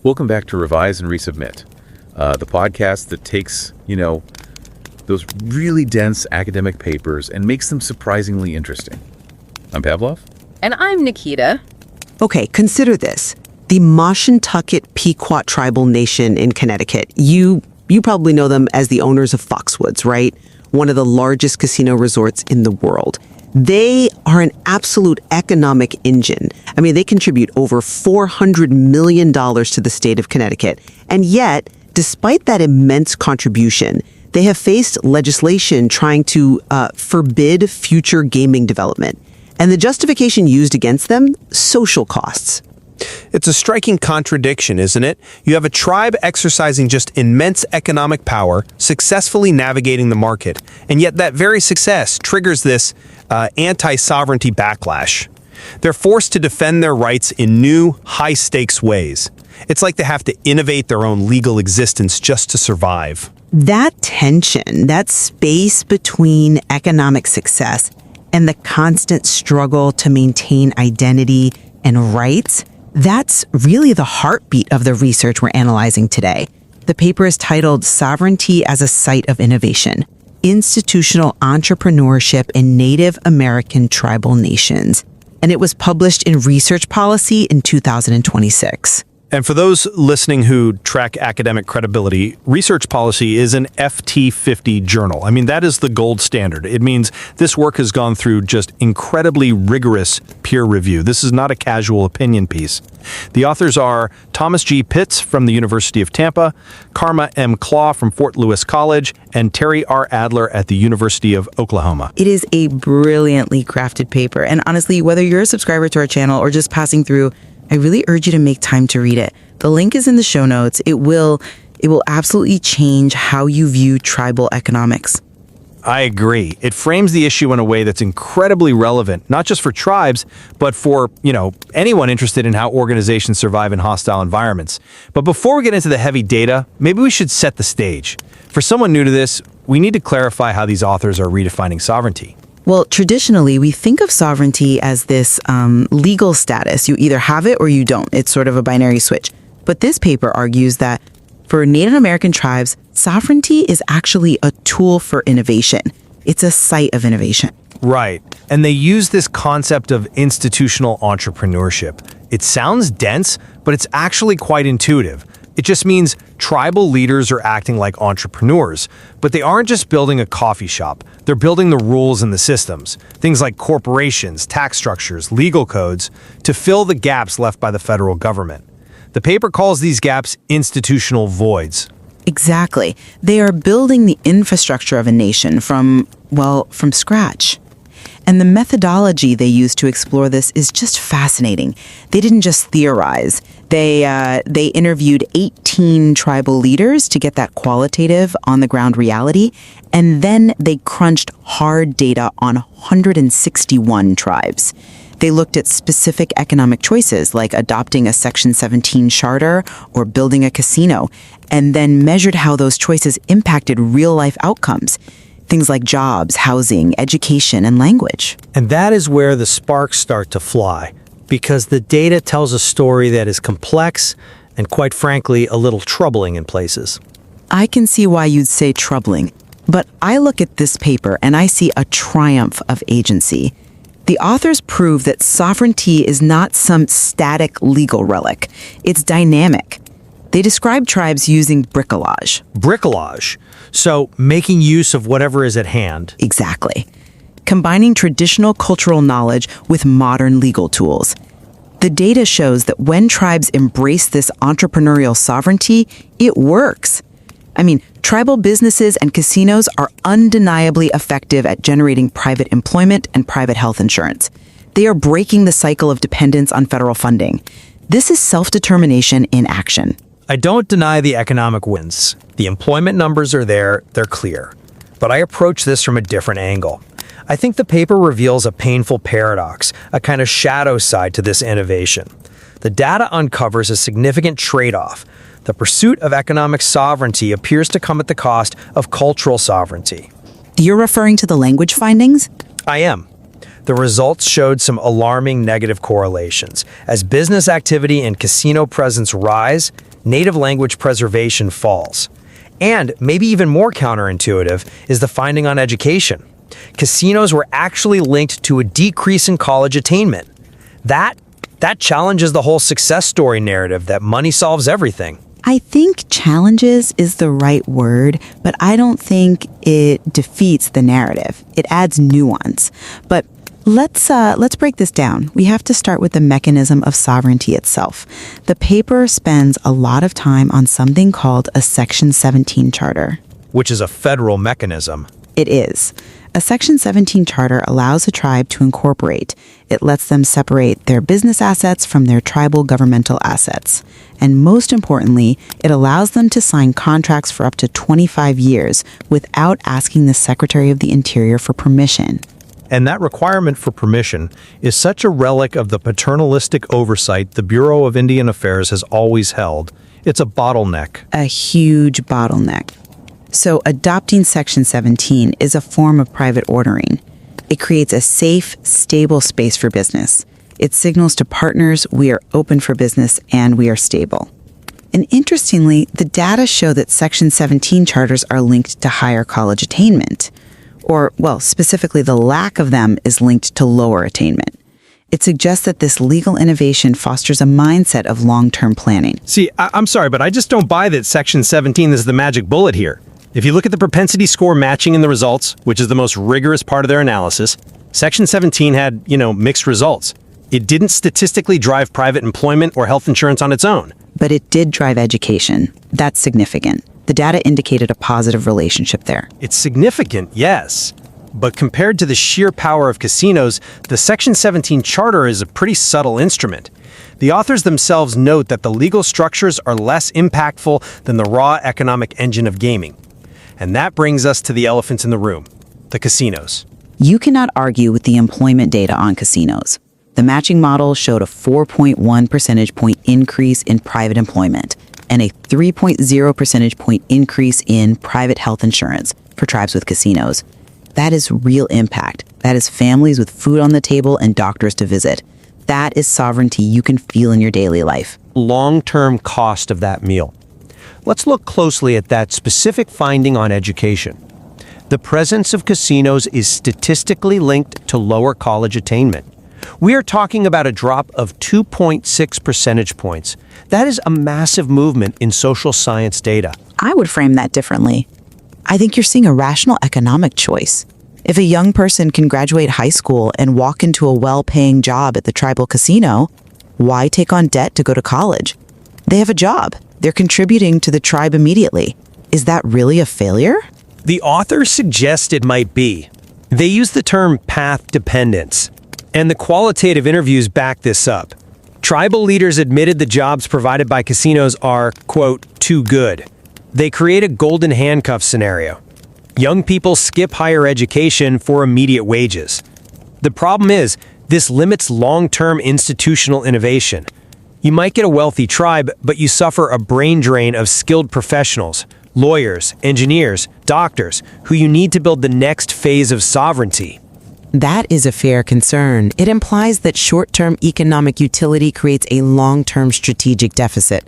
Welcome back to Revise and Resubmit, the podcast that takes, those really dense academic papers and makes them surprisingly interesting. I'm Pavlov. And I'm Nikita. Okay, consider this. The Mashantucket Pequot Tribal Nation in Connecticut. You probably know them as the owners of Foxwoods, right? One of the largest casino resorts in the world. They are an absolute economic engine. I mean, they contribute over $400 million to the state of Connecticut. And yet, despite that immense contribution, they have faced legislation trying to forbid future gaming development. And the justification used against them? Social costs. It's a striking contradiction, isn't it? You have a tribe exercising just immense economic power, successfully navigating the market, and yet that very success triggers this anti-sovereignty backlash. They're forced to defend their rights in new, high-stakes ways. It's like they have to innovate their own legal existence just to survive. That tension, that space between economic success and the constant struggle to maintain identity and rights, that's really the heartbeat of the research we're analyzing today. The paper is titled Sovereignty as a Site of Innovation, Institutional Entrepreneurship in Native American Tribal Nations. And it was published in Research Policy in 2026. And for those listening who track academic credibility, Research Policy is an FT50 journal. I mean, that is the gold standard. It means this work has gone through just incredibly rigorous peer review. This is not a casual opinion piece. The authors are Thomas G. Pittz from the University of Tampa, Carma M. from Fort Lewis College, and Terry R. Adler at the University of Oklahoma. It is a brilliantly crafted paper. And honestly, whether you're a subscriber to our channel or just passing through, I really urge you to make time to read it. The link is in the show notes. It will absolutely change how you view tribal economics. I agree. It frames the issue in a way that's incredibly relevant, not just for tribes, but for, anyone interested in how organizations survive in hostile environments. But before we get into the heavy data, maybe we should set the stage. For someone new to this, we need to clarify how these authors are redefining sovereignty. Well, traditionally, we think of sovereignty as this legal status. You either have it or you don't. It's sort of a binary switch. But this paper argues that for Native American tribes, sovereignty is actually a tool for innovation. It's a site of innovation. Right. And they use this concept of institutional entrepreneurship. It sounds dense, but it's actually quite intuitive. It just means tribal leaders are acting like entrepreneurs, but they aren't just building a coffee shop. They're building the rules and the systems, things like corporations, tax structures, legal codes, to fill the gaps left by the federal government. The paper calls these gaps institutional voids. Exactly. They are building the infrastructure of a nation from scratch. And the methodology they use to explore this is just fascinating. They didn't just theorize. They interviewed 18 tribal leaders to get that qualitative, on-the-ground reality, and then they crunched hard data on 161 tribes. They looked at specific economic choices like adopting a Section 17 charter or building a casino, and then measured how those choices impacted real-life outcomes. Things like jobs, housing, education, and language. And that is where the sparks start to fly, because the data tells a story that is complex and, quite frankly, a little troubling in places. I can see why you'd say troubling, but I look at this paper and I see a triumph of agency. The authors prove that sovereignty is not some static legal relic. It's dynamic. They describe tribes using bricolage. Bricolage? So making use of whatever is at hand. Exactly. Combining traditional cultural knowledge with modern legal tools. The data shows that when tribes embrace this entrepreneurial sovereignty, it works. I mean, tribal businesses and casinos are undeniably effective at generating private employment and private health insurance. They are breaking the cycle of dependence on federal funding. This is self-determination in action. I don't deny the economic wins. The employment numbers are there, they're clear. But I approach this from a different angle. I think the paper reveals a painful paradox, a kind of shadow side to this innovation. The data uncovers a significant trade-off. The pursuit of economic sovereignty appears to come at the cost of cultural sovereignty. You're referring to the language findings? I am. the results showed some alarming negative correlations. As business activity and casino presence rise, native language preservation falls. And maybe even more counterintuitive is the finding on education. Casinos were actually linked to a decrease in college attainment. That challenges the whole success story narrative that money solves everything. I think challenges is the right word, but I don't think it defeats the narrative. It adds nuance. But let's break this down. We have to start with the mechanism of sovereignty itself. The paper spends a lot of time on something called a Section 17 charter. Which is a federal mechanism. It is. A Section 17 charter allows a tribe to incorporate. It lets them separate their business assets from their tribal governmental assets. And most importantly, it allows them to sign contracts for up to 25 years without asking the Secretary of the Interior for permission. And that requirement for permission is such a relic of the paternalistic oversight the Bureau of Indian Affairs has always held. It's a bottleneck. A huge bottleneck. So adopting Section 17 is a form of private ordering. It creates a safe, stable space for business. It signals to partners we are open for business and we are stable. And interestingly, the data show that Section 17 charters are linked to higher college attainment. Or, well, specifically the lack of them is linked to lower attainment. It suggests that this legal innovation fosters a mindset of long-term planning. See, I'm sorry, but I just don't buy that Section 17 is the magic bullet here. If you look at the propensity score matching in the results, which is the most rigorous part of their analysis, Section 17 had, mixed results. It didn't statistically drive private employment or health insurance on its own. But it did drive education. That's significant. The data indicated a positive relationship there. It's significant, yes. But compared to the sheer power of casinos, the Section 17 charter is a pretty subtle instrument. The authors themselves note that the legal structures are less impactful than the raw economic engine of gaming. And that brings us to the elephant in the room, the casinos. You cannot argue with the employment data on casinos. The matching model showed a 4.1 percentage point increase in private employment and a 3.0 percentage point increase in private health insurance for tribes with casinos. That is real impact. That is families with food on the table and doctors to visit. That is sovereignty you can feel in your daily life. Long-term cost of that meal. Let's look closely at that specific finding on education. The presence of casinos is statistically linked to lower college attainment. We are talking about a drop of 2.6 percentage points. That is a massive movement in social science data. I would frame that differently. I think you're seeing a rational economic choice. If a young person can graduate high school and walk into a well-paying job at the tribal casino, why take on debt to go to college? They have a job. They're contributing to the tribe immediately. Is that really a failure? The authors suggest it might be. They use the term path dependence, and the qualitative interviews back this up. Tribal leaders admitted the jobs provided by casinos are, quote, too good. They create a golden handcuff scenario. Young people skip higher education for immediate wages. The problem is, this limits long-term institutional innovation. You might get a wealthy tribe, but you suffer a brain drain of skilled professionals, lawyers, engineers, doctors, who you need to build the next phase of sovereignty. That is a fair concern. It implies that short-term economic utility creates a long-term strategic deficit.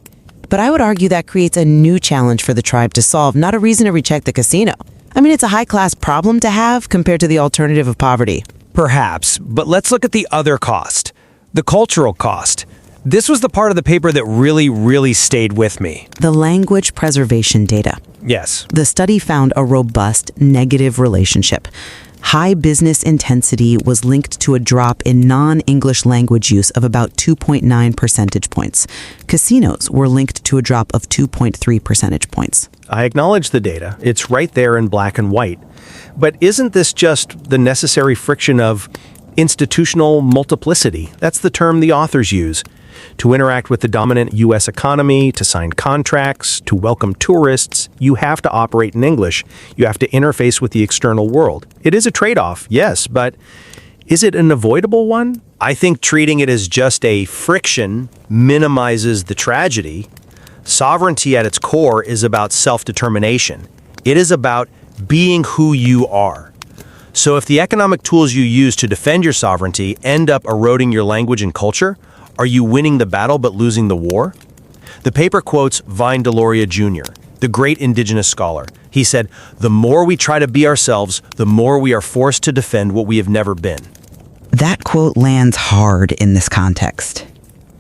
But I would argue that creates a new challenge for the tribe to solve, not a reason to reject the casino. I mean, it's a high-class problem to have compared to the alternative of poverty. Perhaps, but let's look at the other cost, the cultural cost. This was the part of the paper that really stayed with me. The language preservation data. Yes. The study found a robust negative relationship. High business intensity was linked to a drop in non-English language use of about 2.9 percentage points. Casinos were linked to a drop of 2.3 percentage points. I acknowledge the data. It's right there in black and white. But isn't this just the necessary friction of institutional multiplicity? That's the term the authors use. To interact with the dominant U.S. economy, to sign contracts, to welcome tourists, you have to operate in English. You have to interface with the external world. It is a trade-off, yes, but is it an avoidable one? I think treating it as just a friction minimizes the tragedy. Sovereignty at its core is about self-determination. It is about being who you are. So if the economic tools you use to defend your sovereignty end up eroding your language and culture, are you winning the battle but losing the war? The paper quotes Vine Deloria Jr., the great indigenous scholar. He said, "The more we try to be ourselves, the more we are forced to defend what we have never been." That quote lands hard in this context.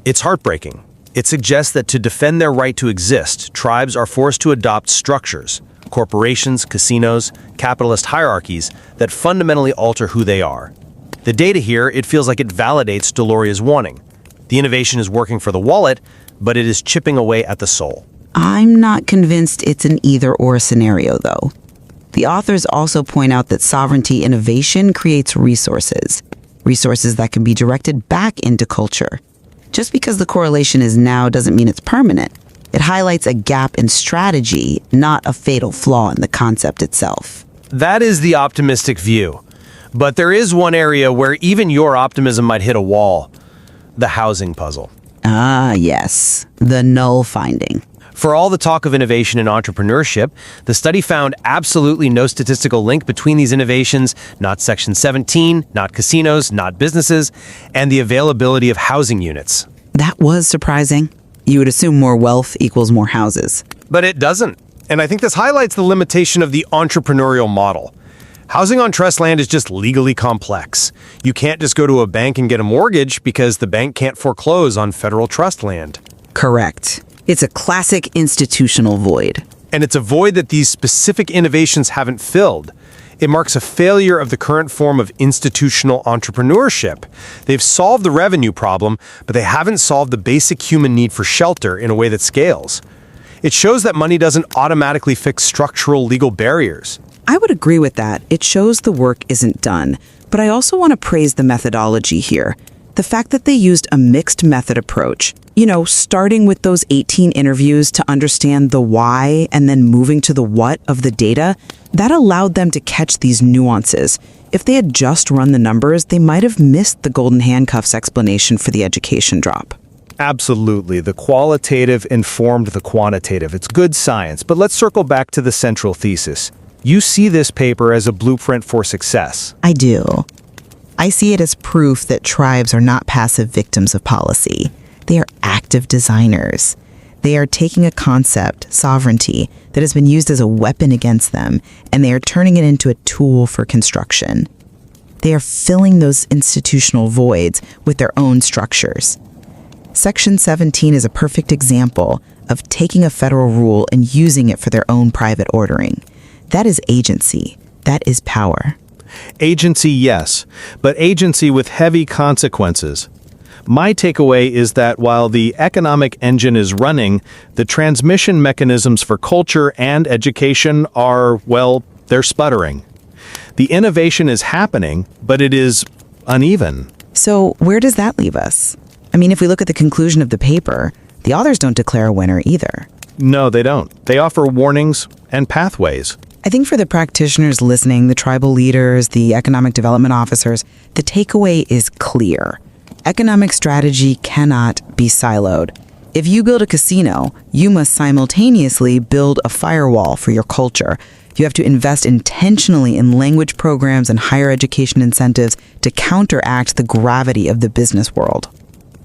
It's heartbreaking. It suggests that to defend their right to exist, tribes are forced to adopt structures, corporations, casinos, capitalist hierarchies that fundamentally alter who they are. The data here, it feels like it validates Deloria's warning. The innovation is working for the wallet, but it is chipping away at the soul. I'm not convinced it's an either-or scenario, though. The authors also point out that sovereignty innovation creates resources that can be directed back into culture. Just because the correlation is now doesn't mean it's permanent. It highlights a gap in strategy, not a fatal flaw in the concept itself. That is the optimistic view. But there is one area where even your optimism might hit a wall: the housing puzzle. Ah, yes, the null finding. For all the talk of innovation and entrepreneurship, the study found absolutely no statistical link between these innovations, not Section 17, not casinos, not businesses, and the availability of housing units. That was surprising. You would assume more wealth equals more houses. But it doesn't. And I think this highlights the limitation of the entrepreneurial model. Housing on trust land is just legally complex. You can't just go to a bank and get a mortgage because the bank can't foreclose on federal trust land. Correct. It's a classic institutional void. And it's a void that these specific innovations haven't filled. It marks a failure of the current form of institutional entrepreneurship. They've solved the revenue problem, but they haven't solved the basic human need for shelter in a way that scales. It shows that money doesn't automatically fix structural legal barriers. I would agree with that. It shows the work isn't done. But I also want to praise the methodology here. The fact that they used a mixed method approach, starting with those 18 interviews to understand the why and then moving to the what of the data, that allowed them to catch these nuances. If they had just run the numbers, they might have missed the golden handcuffs explanation for the education drop. Absolutely. The qualitative informed the quantitative. It's good science. But let's circle back to the central thesis. You see this paper as a blueprint for success. I do. I see it as proof that tribes are not passive victims of policy. They are active designers. They are taking a concept, sovereignty, that has been used as a weapon against them, and they are turning it into a tool for construction. They are filling those institutional voids with their own structures. Section 17 is a perfect example of taking a federal rule and using it for their own private ordering. That is agency. That is power. Agency, yes, but agency with heavy consequences. My takeaway is that while the economic engine is running, the transmission mechanisms for culture and education are, they're sputtering. The innovation is happening, but it is uneven. So where does that leave us? If we look at the conclusion of the paper, the authors don't declare a winner either. No, they don't. They offer warnings and pathways. I think for the practitioners listening, the tribal leaders, the economic development officers, the takeaway is clear. Economic strategy cannot be siloed. If you build a casino, you must simultaneously build a firewall for your culture. You have to invest intentionally in language programs and higher education incentives to counteract the gravity of the business world.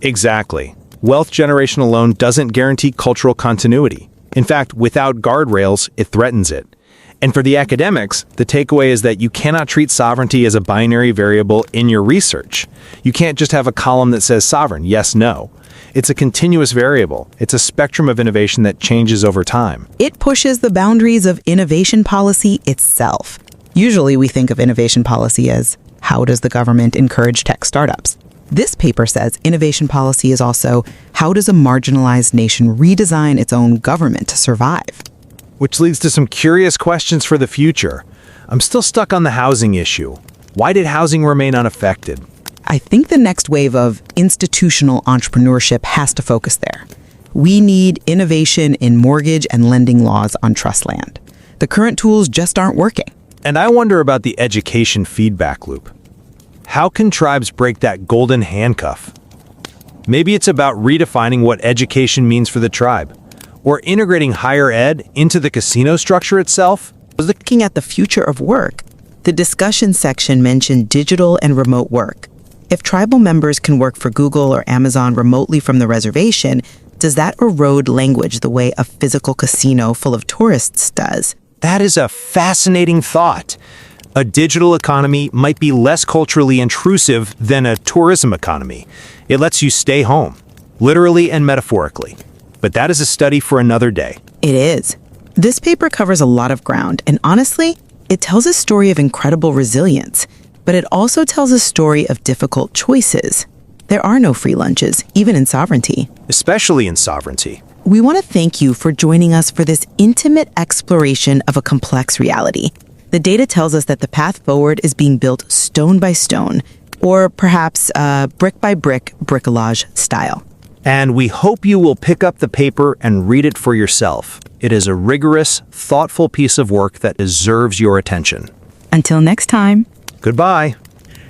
Exactly. Wealth generation alone doesn't guarantee cultural continuity. In fact, without guardrails, it threatens it. And for the academics, the takeaway is that you cannot treat sovereignty as a binary variable in your research. You can't just have a column that says sovereign, yes, no. It's a continuous variable. It's a spectrum of innovation that changes over time. It pushes the boundaries of innovation policy itself. Usually we think of innovation policy as, how does the government encourage tech startups? This paper says innovation policy is also, how does a marginalized nation redesign its own government to survive? Which leads to some curious questions for the future. I'm still stuck on the housing issue. Why did housing remain unaffected? I think the next wave of institutional entrepreneurship has to focus there. We need innovation in mortgage and lending laws on trust land. The current tools just aren't working. And I wonder about the education feedback loop. How can tribes break that golden handcuff? Maybe it's about redefining what education means for the tribe, or integrating higher ed into the casino structure itself. Looking at the future of work, The discussion section mentioned digital and remote work. If tribal members can work for Google or Amazon remotely from the reservation, does that erode language the way a physical casino full of tourists does? That is a fascinating thought. A digital economy might be less culturally intrusive than a tourism economy. It lets you stay home, literally and metaphorically. But that is a study for another day. It is. This paper covers a lot of ground, and honestly, it tells a story of incredible resilience, but it also tells a story of difficult choices. There are no free lunches, even in sovereignty. Especially in sovereignty. We want to thank you for joining us for this intimate exploration of a complex reality. The data tells us that the path forward is being built stone by stone, or perhaps brick by brick bricolage style. And we hope you will pick up the paper and read it for yourself. It is a rigorous, thoughtful piece of work that deserves your attention. Until next time. Goodbye.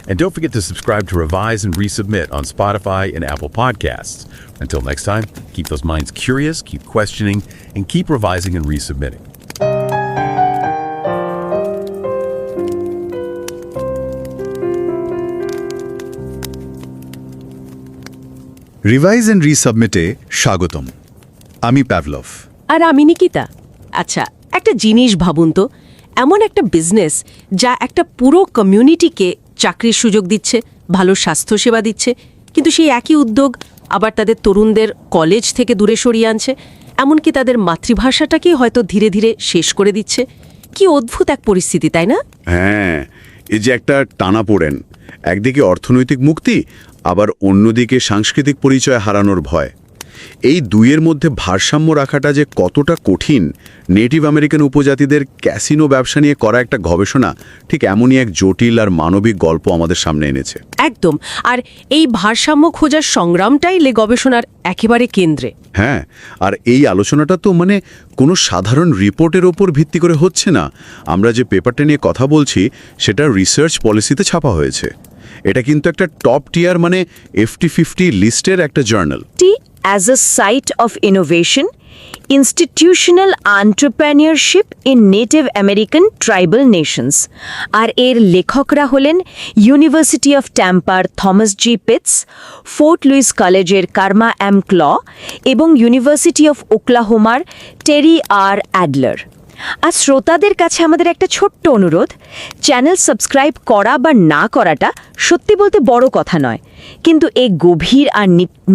And don't forget to subscribe to Revise and Resubmit on Spotify and Apple Podcasts. Until next time, keep those minds curious, keep questioning, and keep revising and resubmitting. Revise and রিসাবমিটে স্বাগতম। আমি Pavlov. আর আমি নিকিতা। আচ্ছা, একটা জিনিস ভাবুন তো, এমন একটা বিজনেস যা একটা পুরো কমিউনিটিকে চাকরির সুযোগ দিচ্ছে, ভালো স্বাস্থ্যসেবা দিচ্ছে, কিন্তু সেই একই উদ্যোগ আবার তাদের তরুণদের কলেজ থেকে দূরে সরিয়ে আনছে, এমনকি তাদের মাতৃভাষাটাকেই হয়তো ধীরে ধীরে শেষ করে দিচ্ছে। কি অদ্ভুত এক পরিস্থিতি, তাই না? হ্যাঁ, এই যে একটা টানাপোড়েন, একদিকে অর্থনৈতিক মুক্তি, আবার অন্যদিকে সাংস্কৃতিক পরিচয় হারানোর ভয়। এই দুইয়ের মধ্যে ভারসাম্য রাখাটা যে কতটা কঠিন, নেটিভ আমেরিকান উপজাতিদের ক্যাসিনো ব্যবসা নিয়ে করা একটা গবেষণা ঠিক এমনই এক জটিল আর মানবিক গল্প আমাদের সামনে এনেছে। একদম। আর এই ভারসাম্য খোঁজার সংগ্রামটাই গবেষণার একেবারে কেন্দ্রে। হ্যাঁ, আর এই আলোচনাটা তো কোনো সাধারণ রিপোর্টের ওপর ভিত্তি করে হচ্ছে না। আমরা যে পেপারটা নিয়ে কথা বলছি সেটা রিসার্চ পলিসিতে ছাপা হয়েছে। এটা কিন্তু একটা টপ টিয়ার FT50 লিস্টের একটা journal. As a site of innovation, institutional entrepreneurship in Native American tribal nations. আর এর লেখকরা হলেন ইউনিভার্সিটি অফ ট্যাম্পার Thomas G Pitts, Fort Lewis কলেজের কার্মা এম এবং ইউনিভার্সিটি অফ ওকলাহোমার টেরি আর অ্যাডলার। আর শ্রোতাদের কাছে আমাদের একটা ছোট্ট অনুরোধ, চ্যানেল সাবস্ক্রাইব করা বা না করাটা সত্যি বলতে বড় কথা নয়, কিন্তু এই গভীর আর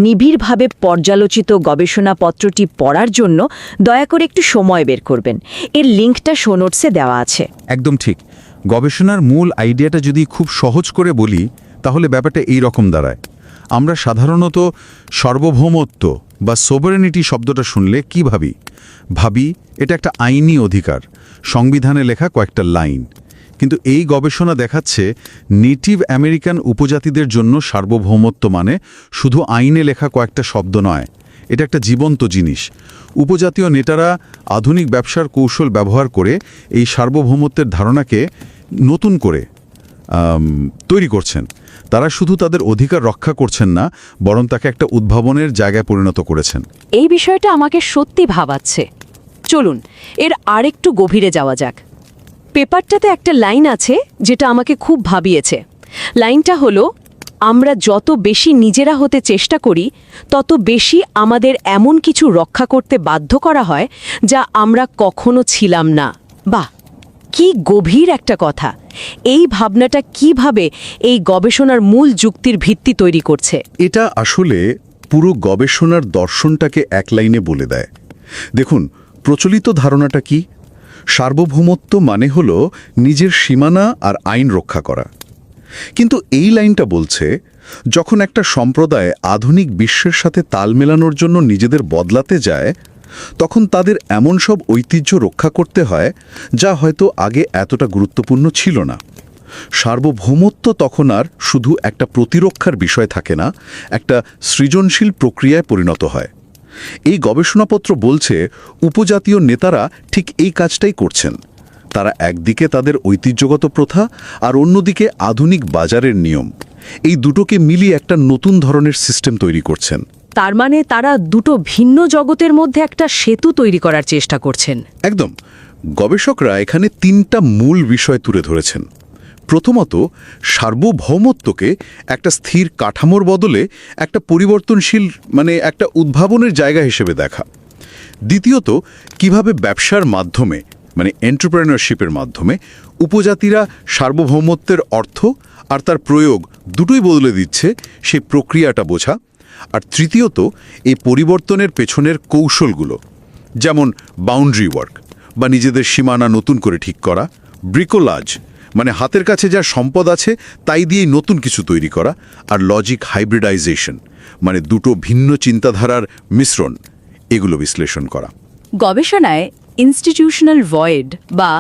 নিবিড়ভাবে পর্যালোচিত গবেষণাপত্রটি পড়ার জন্য দয়া করে একটু সময় বের করবেন। এর লিঙ্কটা শো নোটসে দেওয়া আছে। একদম ঠিক। গবেষণার মূল আইডিয়াটা যদি খুব সহজ করে বলি, তাহলে ব্যাপারটা এই রকম দাঁড়ায়। আমরা সাধারণত সার্বভৌমত্ব বা সোভারেনিটি শব্দটা শুনলে কি ভাবি এটা একটা আইনি অধিকার, সংবিধানে লেখা কয়েকটা লাইন। কিন্তু এই গবেষণা দেখাচ্ছে নেটিভ আমেরিকান উপজাতিদের জন্য সার্বভৌমত্ব শুধু আইনে লেখা কয়েকটা শব্দ নয়, এটা একটা জীবন্ত জিনিস। উপজাতীয় নেতারা আধুনিক ব্যবসার কৌশল ব্যবহার করে এই সার্বভৌমত্বের ধারণাকে নতুন করে তৈরি করছেন। তারা শুধু তাদের অধিকার রক্ষা করছেন না, বরং তাকে একটা উদ্ভাবনের জায়গায় পরিণত করেছেন। এই বিষয়টা আমাকে সত্যি ভাবাচ্ছে। চলুন এর আরেকটু গভীরে যাওয়া যাক। পেপারটাতে একটা লাইন আছে যেটা আমাকে খুব ভাবিয়েছে। লাইনটা হলো, আমরা যত বেশি নিজেরা হতে চেষ্টা করি, তত বেশি আমাদের এমন কিছু রক্ষা করতে বাধ্য করা হয় যা আমরা কখনো ছিলাম না। বাহ, কি গভীর একটা কথা! এই ভাবনাটা কিভাবে এই গবেষণার মূল যুক্তির ভিত্তি তৈরি করছে? এটা আসলে পুরো গবেষণার দর্শনটাকে এক লাইনে বলে দেয়। দেখুন, প্রচলিত ধারণাটা কি? সার্বভৌমত্ব হলো নিজের সীমানা আর আইন রক্ষা করা। কিন্তু এই লাইনটা বলছে, যখন একটা সম্প্রদায় আধুনিক বিশ্বের সাথে তাল মেলানোর জন্য নিজেদের বদলাতে যায়, তখন তাদের এমন সব ঐতিহ্য রক্ষা করতে হয় যা হয়তো আগে এতটা গুরুত্বপূর্ণ ছিল না। সার্বভৌমত্ব তখন আর শুধু একটা প্রতিরক্ষার বিষয় থাকে না, একটা সৃজনশীল প্রক্রিয়ায় পরিণত হয়। এই গবেষণাপত্র বলছে উপজাতীয় নেতারা ঠিক এই কাজটাই করছেন। তারা একদিকে তাদের ঐতিহ্যগত প্রথা আর অন্যদিকে আধুনিক বাজারের নিয়ম, এই দুটোকে মিলিয়ে একটা নতুন ধরনের সিস্টেম তৈরি করছেন। তার মানে তারা দুটো ভিন্ন জগতের মধ্যে একটা সেতু তৈরি করার চেষ্টা করছেন। একদম। গবেষকরা এখানে 3টা মূল বিষয় তুলে ধরেছেন। প্রথমত, সার্বভৌমত্বকে একটা স্থির কাঠামোর বদলে একটা পরিবর্তনশীল একটা উদ্ভাবনের জায়গা হিসেবে দেখা। দ্বিতীয়ত, কিভাবে ব্যবসার মাধ্যমে এন্টারপ্রেনারশিপের মাধ্যমে উপজাতিরা সার্বভৌমত্বের অর্থ আর তার প্রয়োগ দুটোই বদলে দিচ্ছে, সেই প্রক্রিয়াটা বোঝা। আর তৃতীয়ত, এই পরিবর্তনের পেছনের কৌশলগুলো, যেমন বাউন্ডারি ওয়ার্ক বা নিজেদের সীমানা নতুন করে ঠিক করা, ব্রিকোলাজ হাতের কাছে যা সম্পদ আছে তাই দিয়েই নতুন কিছু তৈরি করা, আর লজিক হাইব্রিডাইজেশন দুটো ভিন্ন চিন্তাধারার মিশ্রণ, এগুলো বিশ্লেষণ করা। গবেষণায় ইনস্টিটিউশনাল ভয়েড বা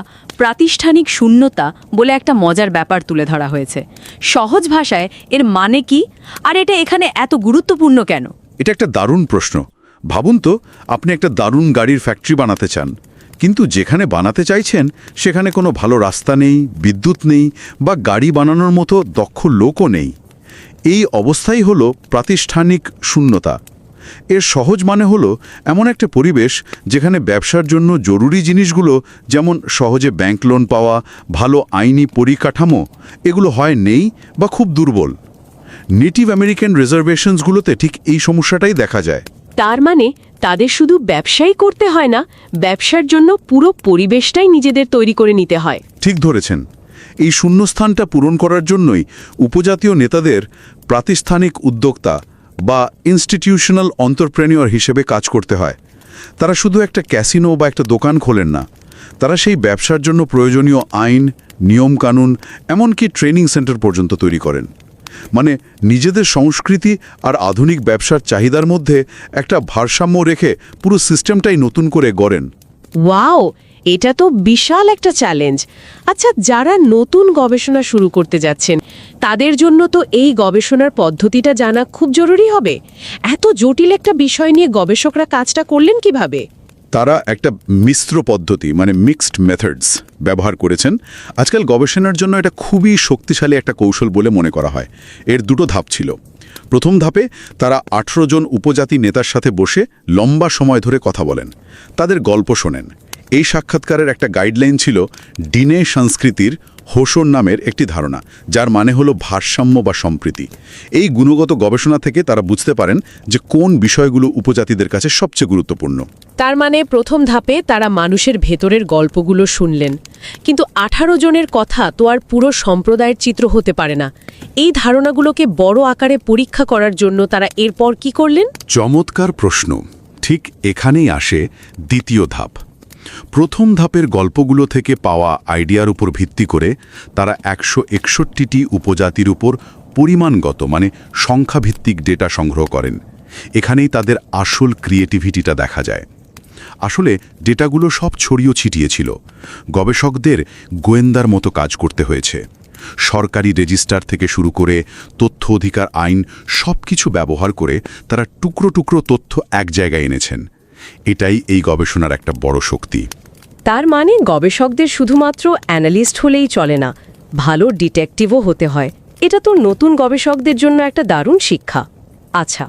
প্রাতিষ্ঠানিক শূন্যতা বলে একটা মজার ব্যাপার তুলে ধরা হয়েছে। সহজ ভাষায় এর মানে কি, আর এটা এখানে এত গুরুত্বপূর্ণ কেন? এটা একটা দারুণ প্রশ্ন। ভাবুন তো, আপনি একটা দারুণ গাড়ির ফ্যাক্টরি বানাতে চান, কিন্তু যেখানে বানাতে চাইছেন সেখানে কোনো ভালো রাস্তা নেই, বিদ্যুৎ নেই বা গাড়ি বানানোর মতো দক্ষ লোকও নেই। এই অবস্থাই হলো প্রাতিষ্ঠানিক শূন্যতা। এর সহজ মানে হলো এমন একটা পরিবেশ যেখানে ব্যবসার জন্য জরুরি জিনিসগুলো, যেমন সহজে ব্যাংক লোন পাওয়া, ভালো আইনি পরিকাঠামো, এগুলো হয় নেই বা খুব দুর্বল। নেটিভ আমেরিকান রিজার্ভেশনসগুলোতে ঠিক এই সমস্যাটাই দেখা যায়। তার মানে তাদের শুধু ব্যবসাই করতে হয় না, ব্যবসার জন্য পুরো পরিবেশটাই নিজেদের তৈরি করে নিতে হয়। ঠিক ধরেছেন। এই শূন্যস্থানটা পূরণ করার জন্যই উপজাতীয় নেতাদের প্রাতিষ্ঠানিক উদ্যোক্তা বা ইনস্টিটিউশনাল অন্টারপ্রেনিয়র হিসেবে কাজ করতে হয়। তারা শুধু একটা ক্যাসিনো বা একটা দোকান খোলেন না, তারা সেই ব্যবসার জন্য প্রয়োজনীয় আইন, নিয়মকানুন, এমনকি ট্রেনিং সেন্টার পর্যন্ত তৈরি করেন। নিজেদের সংস্কৃতি আর আধুনিক ব্যবসার চাহিদার মধ্যে একটা ভারসাম্য রেখে পুরো সিস্টেমটাই নতুন করে গড়েন। ওয়াও, এটা তো বিশাল একটা চ্যালেঞ্জ। আচ্ছা, যারা নতুন গবেষণা শুরু করতে যাচ্ছেন তাদের জন্য তো এই গবেষণার পদ্ধতিটা জানা খুব জরুরি হবে। এত জটিল একটা বিষয় নিয়ে গবেষকরা কাজটা করলেন কিভাবে? তারা একটা মিশ্র পদ্ধতি মিক্সড মেথডস ব্যবহার করেছেন। আজকাল গবেষণার জন্য এটা খুবই শক্তিশালী একটা কৌশল বলে মনে করা হয়। এর দুটো ধাপ ছিল। প্রথম ধাপে তারা 18 জন উপজাতি নেতার সাথে বসে লম্বা সময় ধরে কথা বলেন, তাদের গল্প শোনেন। এই সাক্ষাৎকারের একটা গাইডলাইন ছিল ডিনে সংস্কৃতির হোসন নামের একটি ধারণা, যার মানে হলো ভারসাম্য বা সম্প্রীতি। এই গুণগত গবেষণা থেকে তারা বুঝতে পারেন যে কোন বিষয়গুলো উপজাতিদের কাছে সবচেয়ে গুরুত্বপূর্ণ। তার মানে প্রথম ধাপে তারা মানুষের ভেতরের গল্পগুলো শুনলেন, কিন্তু 18 জনের কথা তো আর পুরো সম্প্রদায়ের চিত্র হতে পারে না। এই ধারণাগুলোকে বড় আকারে পরীক্ষা করার জন্য তারা এরপর কি করলেন? চমৎকার প্রশ্ন। ঠিক এখানেই আসে দ্বিতীয় ধাপ। প্রথম ধাপের গল্পগুলো থেকে পাওয়া আইডিয়ার উপর ভিত্তি করে তারা 161টি উপজাতির উপর পরিমাণগত সংখ্যাভিত্তিক ডেটা সংগ্রহ করেন। এখানেই তাদের আসল ক্রিয়েটিভিটিটা দেখা যায়। আসলে ডেটাগুলো সব ছড়িয়ে ছিটিয়ে ছিল। গবেষকদের গোয়েন্দার মতো কাজ করতে হয়েছে। সরকারি রেজিস্টার থেকে শুরু করে তথ্য অধিকার আইন সবকিছু ব্যবহার করে তারা টুকরো টুকরো তথ্য এক জায়গায় এনেছেন। এটাই এই গবেষণার একটা বড় শক্তি। তার মানে গবেষকদের শুধুমাত্র অ্যানালিস্ট হলেই চলে না, ভালো ডিটেকটিভও হতে হয়। এটা তো নতুন গবেষকদের জন্য একটা দারুণ শিক্ষা। আচ্ছা,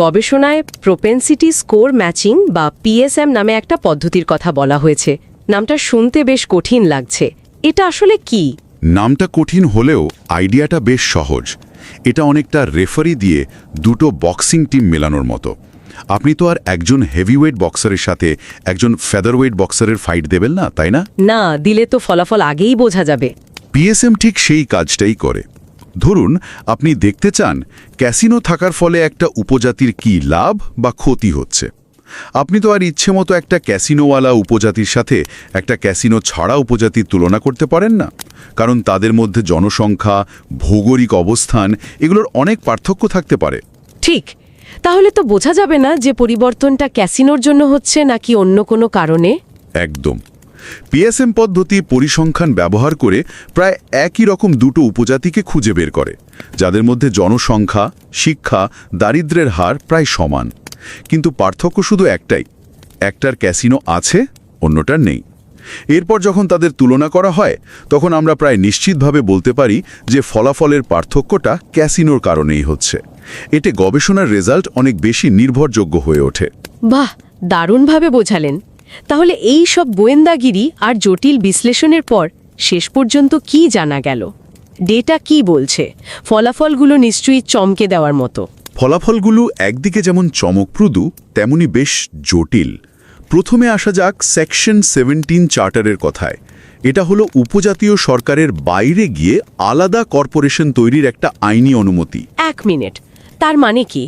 গবেষণায় প্রোপেনসিটি স্কোর ম্যাচিং বা পিএসএম নামে একটা পদ্ধতির কথা বলা হয়েছে। নামটা শুনতে বেশ কঠিন লাগছে। এটা আসলে কি? নামটা কঠিন হলেও আইডিয়াটা বেশ সহজ। এটা অনেকটা রেফারি দিয়ে দুটো বক্সিং টিম মেলানোর মতো। আপনি তো আর একজন হেভিওয়েট বক্সারের সাথে একজন ফেদারওয়েট বক্সারের ফাইট দেবেন না, তাই না? না, দিলে তো ফলাফল আগেই বোঝা যাবে। পিএসএম ঠিক সেই কাজটাই করে। ধরুন আপনি দেখতে চান ক্যাসিনো থাকার ফলে একটা উপজাতির কি লাভ বা ক্ষতি হচ্ছে। আপনি তো আর ইচ্ছে মতো একটা ক্যাসিনোওয়ালা উপজাতির সাথে একটা ক্যাসিনো ছাড়া উপজাতির তুলনা করতে পারেন না, কারণ তাদের মধ্যে জনসংখ্যা, ভৌগোলিক অবস্থান এগুলোর অনেক পার্থক্য থাকতে পারে। ঠিক, তাহলে তো বোঝা যাবে না যে পরিবর্তনটা ক্যাসিনোর জন্য হচ্ছে নাকি অন্য কোনো কারণে। একদম। পিএসএম পদ্ধতি পরিসংখ্যান ব্যবহার করে প্রায় একই রকম দুটো উপজাতিকে খুঁজে বের করে, যাদের মধ্যে জনসংখ্যা, শিক্ষা, দারিদ্র্যের হার প্রায় সমান। কিন্তু পার্থক্য শুধু একটাই, একটার ক্যাসিনো আছে, অন্যটার নেই। এরপর যখন তাদের তুলনা করা হয় তখন আমরা প্রায় নিশ্চিতভাবে বলতে পারি যে ফলাফলের পার্থক্যটা ক্যাসিনোর কারণেই হচ্ছে। এতে গবেষণার রেজাল্ট অনেক বেশি নির্ভরযোগ্য হয়ে ওঠে। বাহ, দারুণভাবে বোঝালেন। তাহলে এই সব গোয়েন্দাগিরি আর জটিল বিশ্লেষণের পর শেষ পর্যন্ত কি জানা গেল? ডেটা কি বলছে? ফলাফলগুলো নিশ্চয়ই চমকে দেওয়ার মতো। ফলাফলগুলো একদিকে যেমন চমকপ্রদ, তেমনি বেশ জটিল। প্রথমে আসা যাক সেকশন 17 চার্টারের কথায়। এটা হলো উপজাতীয় সরকারের বাইরে গিয়ে আলাদা কর্পোরেশন তৈরির একটা আইনি অনুমতি। 1 মিনিট, তার মানে কি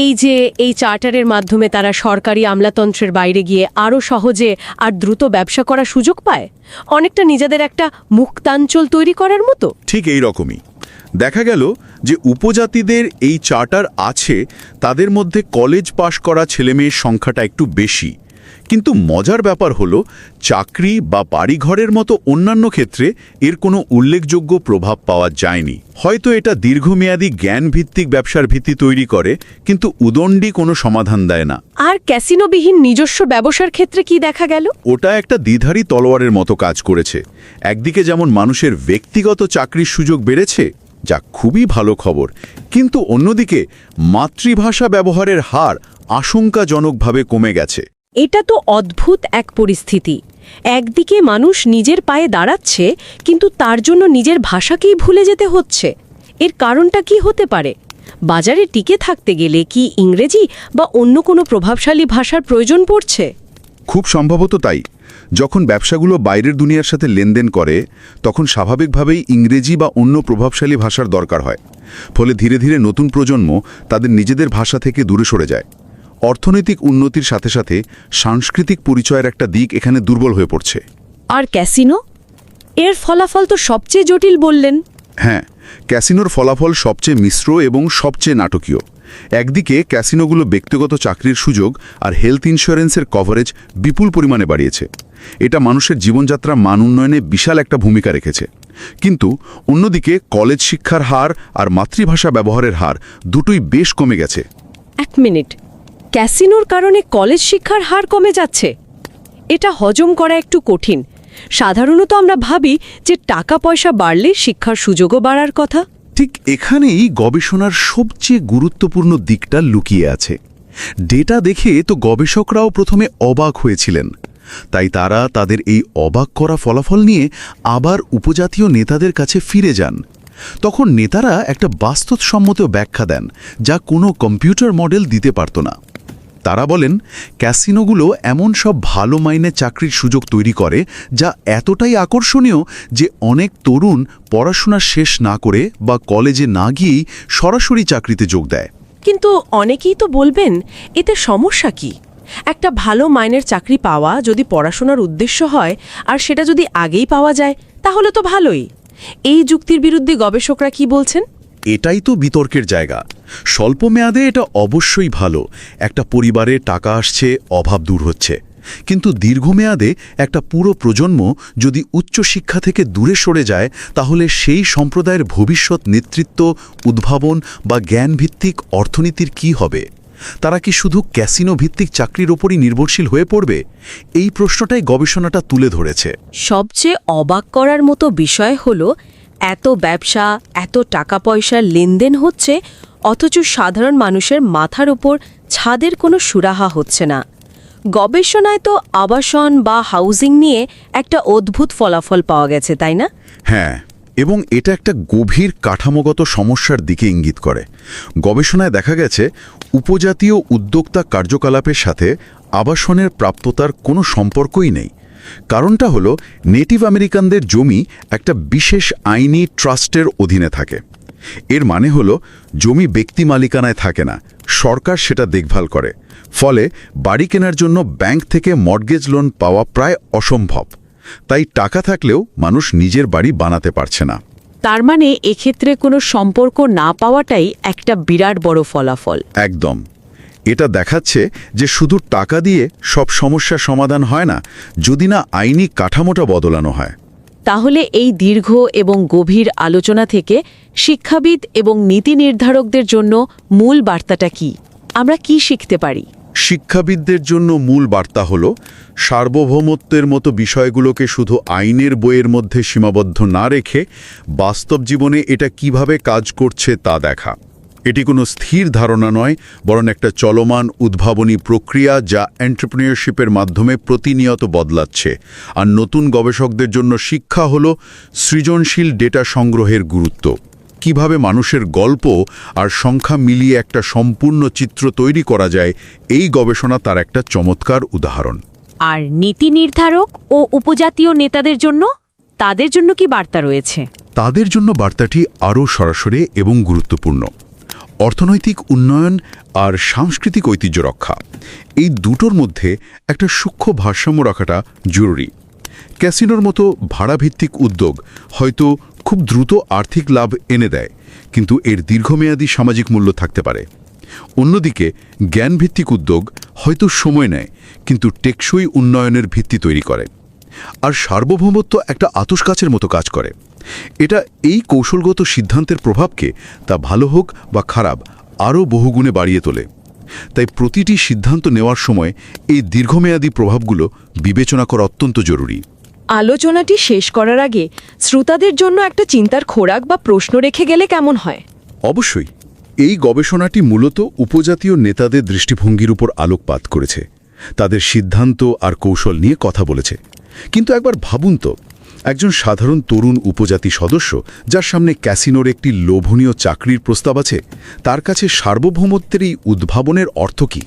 এই যে এই চার্টারের মাধ্যমে তারা সরকারি আমলাতন্ত্রের বাইরে গিয়ে আরও সহজে আর দ্রুত ব্যবসা করার সুযোগ পায়? অনেকটা নিজেদের একটা মুক্তাঞ্চল তৈরি করার মতো। ঠিক এই রকমই। দেখা গেল যে উপজাতিদের এই চার্টার আছে, তাদের মধ্যে কলেজ পাশ করা ছেলেমেয়ের সংখ্যাটা একটু বেশি। কিন্তু মজার ব্যাপার হলো চাকরি বা বাড়িঘরের মতো অন্যান্য ক্ষেত্রে এর কোনো উল্লেখযোগ্য প্রভাব পাওয়া যায়নি। হয়তো এটা দীর্ঘমেয়াদী জ্ঞানভিত্তিক ব্যবসার ভিত্তি তৈরি করে, কিন্তু উদণ্ডী কোনো সমাধান দেয় না। আর ক্যাসিনোবিহীন নিজস্ব ব্যবসার ক্ষেত্রে কি দেখা গেল? ওটা একটা দ্বিধারী তলোয়ারের মতো কাজ করেছে। একদিকে যেমন মানুষের ব্যক্তিগত চাকরির সুযোগ বেড়েছে, যা খুবই ভালো খবর, কিন্তু অন্যদিকে মাতৃভাষা ব্যবহারের হার আশঙ্কাজনকভাবে কমে গেছে। এটা তো অদ্ভুত এক পরিস্থিতি। একদিকে মানুষ নিজের পায়ে দাঁড়াচ্ছে, কিন্তু তার জন্য নিজের ভাষাকেই ভুলে যেতে হচ্ছে। এর কারণটা কি হতে পারে? বাজারে টিকে থাকতে গেলে কি ইংরেজি বা অন্য কোনো প্রভাবশালী ভাষার প্রয়োজন পড়ছে? খুব সম্ভবত তাই। যখন ব্যবসাগুলো বাইরের দুনিয়ার সাথে লেনদেন করে, তখন স্বাভাবিকভাবেই ইংরেজি বা অন্য প্রভাবশালী ভাষার দরকার হয়। ফলে ধীরে ধীরে নতুন প্রজন্ম তাদের নিজেদের ভাষা থেকে দূরে সরে যায়। অর্থনৈতিক উন্নতির সাথে সাথে সাংস্কৃতিক পরিচয়ের একটা দিক এখানে দুর্বল হয়ে পড়ছে। আর ক্যাসিনো? এর ফলাফল তো সবচেয়ে জটিল বললেন। হ্যাঁ, ক্যাসিনোর ফলাফল সবচেয়ে মিশ্র এবং সবচেয়ে নাটকীয়। একদিকে ক্যাসিনোগুলো ব্যক্তিগত চাকরির সুযোগ আর হেলথ ইন্স্যুরেন্সের কভারেজ বিপুল পরিমাণে বাড়িয়েছে। এটা মানুষের জীবনযাত্রা মান উন্নয়নে বিশাল একটা ভূমিকা রেখেছে। কিন্তু অন্যদিকে কলেজ শিক্ষার হার আর মাতৃভাষা ব্যবহারের হার দুটোই বেশ কমে গেছে। 1 মিনিট, ক্যাসিনোর কারণে কলেজ শিক্ষার হার কমে যাচ্ছে? এটা হজম করা একটু কঠিন। সাধারণত আমরা ভাবি যে টাকা পয়সা বাড়লে শিক্ষার সুযোগও বাড়ার কথা। ঠিক এখানেই গবেষণার সবচেয়ে গুরুত্বপূর্ণ দিকটা লুকিয়ে আছে। ডেটা দেখে তো গবেষকরাও প্রথমে অবাক হয়েছিলেন। তাই তারা তাদের এই অবাক করা ফলাফল নিয়ে আবার উপজাতীয় নেতাদের কাছে ফিরে যান। তখন নেতারা একটা বাস্তবসম্মত ব্যাখ্যা দেন, যা কোনো কম্পিউটার মডেল দিতে পারত না। তারা বলেন, ক্যাসিনোগুলো এমন সব ভালো মাইনে চাকরির সুযোগ তৈরি করে যা এতটাই আকর্ষণীয় যে অনেক তরুণ পড়াশোনা শেষ না করে বা কলেজে না গিয়েই সরাসরি চাকরিতে যোগ দেয়। কিন্তু অনেকেই তো বলবেন, এতে সমস্যা কি? একটা ভালো মাইনের চাকরি পাওয়া যদি পড়াশোনার উদ্দেশ্য হয়, আর সেটা যদি আগেই পাওয়া যায়, তাহলে তো ভালোই। এই যুক্তির বিরুদ্ধে গবেষকরা কি বলছেন? এটাই তো বিতর্কের জায়গা। স্বল্প মেয়াদে এটা অবশ্যই ভালো, একটা পরিবারে টাকা আসছে, অভাব দূর হচ্ছে। কিন্তু দীর্ঘমেয়াদে একটা পুরো প্রজন্ম যদি উচ্চশিক্ষা থেকে দূরে সরে যায়, তাহলে সেই সম্প্রদায়ের ভবিষ্যৎ নেতৃত্ব, উদ্ভাবন বা জ্ঞানভিত্তিক অর্থনীতির কি হবে? তারা কি শুধু ক্যাসিনো ভিত্তিক চাকরির ওপরই নির্ভরশীল হয়ে পড়বে? এই প্রশ্নটাই গবেষণাটা তুলে ধরেছে। সবচেয়ে অবাক করার মতো বিষয় হলো, এত ব্যবসা, এত টাকা পয়সার লেনদেন হচ্ছে, অথচ সাধারণ মানুষের মাথার উপর ছাদের কোনো সুরাহা হচ্ছে না। গবেষণায় তো আবাসন বা হাউজিং নিয়ে একটা অদ্ভুত ফলাফল পাওয়া গেছে, তাই না? হ্যাঁ, এবং এটা একটা গভীর কাঠামোগত সমস্যার দিকে ইঙ্গিত করে। গবেষণায় দেখা গেছে উপজাতীয় উদ্যোক্তা কার্যকলাপের সাথে আবাসনের প্রাপ্যতার কোনো সম্পর্কই নেই। কারণটা হলো নেটিভ আমেরিকানদের জমি একটা বিশেষ আইনি ট্রাস্টের অধীনে থাকে। এর মানে হলো জমি ব্যক্তি মালিকানায় থাকে না, সরকার সেটা দেখভাল করে। ফলে বাড়ি কেনার জন্য ব্যাংক থেকে মর্টগেজ লোন পাওয়া প্রায় অসম্ভব। তাই টাকা থাকলেও মানুষ নিজের বাড়ি বানাতে পারছে না। তার মানে এক্ষেত্রে কোনো সম্পর্ক না পাওয়াটাই একটা বিরাট বড় ফলাফল। একদম। এটা দেখাচ্ছে যে শুধু টাকা দিয়ে সব সমস্যার সমাধান হয় না, যদি না আইনি কাঠামোটা বদলানো হয়। তাহলে এই দীর্ঘ এবং গভীর আলোচনা থেকে শিক্ষাবিদ এবং নীতি নির্ধারকদের জন্য মূল বার্তাটা কি? আমরা কি শিখতে পারি? শিক্ষাবিদদের জন্য মূল বার্তা হল, সার্বভৌমত্বের মতো বিষয়গুলোকে শুধু আইনের বইয়ের মধ্যে সীমাবদ্ধ না রেখে বাস্তব জীবনে এটা কিভাবে কাজ করছে তা দেখা। এটি কোনো স্থির ধারণা নয়, বরং একটা চলমান উদ্ভাবনী প্রক্রিয়া যা এন্টারপ্রেনিয়রশিপের মাধ্যমে প্রতিনিয়ত বদলাচ্ছে। আর নতুন গবেষকদের জন্য শিক্ষা হলো সৃজনশীল ডেটা সংগ্রহের গুরুত্ব। কিভাবে মানুষের গল্প আর সংখ্যা মিলিয়ে একটা সম্পূর্ণ চিত্র তৈরি করা যায়, এই গবেষণা তার একটা চমৎকার উদাহরণ। আর নীতি নির্ধারক ও উপজাতীয় নেতাদের জন্য, তাদের জন্য কি বার্তা রয়েছে? তাদের জন্য বার্তাটি আরও সরাসরি এবং গুরুত্বপূর্ণ। অর্থনৈতিক উন্নয়ন আর সাংস্কৃতিক ঐতিহ্য রক্ষা, এই দুটোর মধ্যে একটা সূক্ষ্ম ভারসাম্য রাখাটা জরুরি। ক্যাসিনোর মতো ভাড়াভিত্তিক উদ্যোগ হয়তো খুব দ্রুত আর্থিক লাভ এনে দেয়, কিন্তু এর দীর্ঘমেয়াদী সামাজিক মূল্য থাকতে পারে। অন্যদিকে জ্ঞানভিত্তিক উদ্যোগ হয়তো সময় নেয়, কিন্তু টেকসই উন্নয়নের ভিত্তি তৈরি করে। আর সার্বভৌমত্ব একটা আতশকাচের মতো কাজ করে। এটা এই কৌশলগত সিদ্ধান্তের প্রভাবকে, তা ভালো হোক বা খারাপ, আরও বহুগুণে বাড়িয়ে তোলে। তাই প্রতিটি সিদ্ধান্ত নেওয়ার সময় এই দীর্ঘমেয়াদী প্রভাবগুলো বিবেচনা করা অত্যন্ত জরুরি। আলোচনাটি শেষ করার আগে শ্রোতাদের জন্য একটা চিন্তার খোরাক বা প্রশ্ন রেখে গেলে কেমন হয়? অবশ্যই। এই গবেষণাটি মূলত উপজাতীয় নেতাদের দৃষ্টিভঙ্গির উপর আলোকপাত করেছে, তাদের সিদ্ধান্ত আর কৌশল নিয়ে কথা বলেছে। কিন্তু একবার ভাবুন তো, একজন সাধারণ তরুণ উপজাতি সদস্য যার সামনে ক্যাসিনোর একটি লোভনীয় চাকরির প্রস্তাব আছে, তার কাছে সার্বভৌমত্বের এই উদ্ভাবনের অর্থ কী?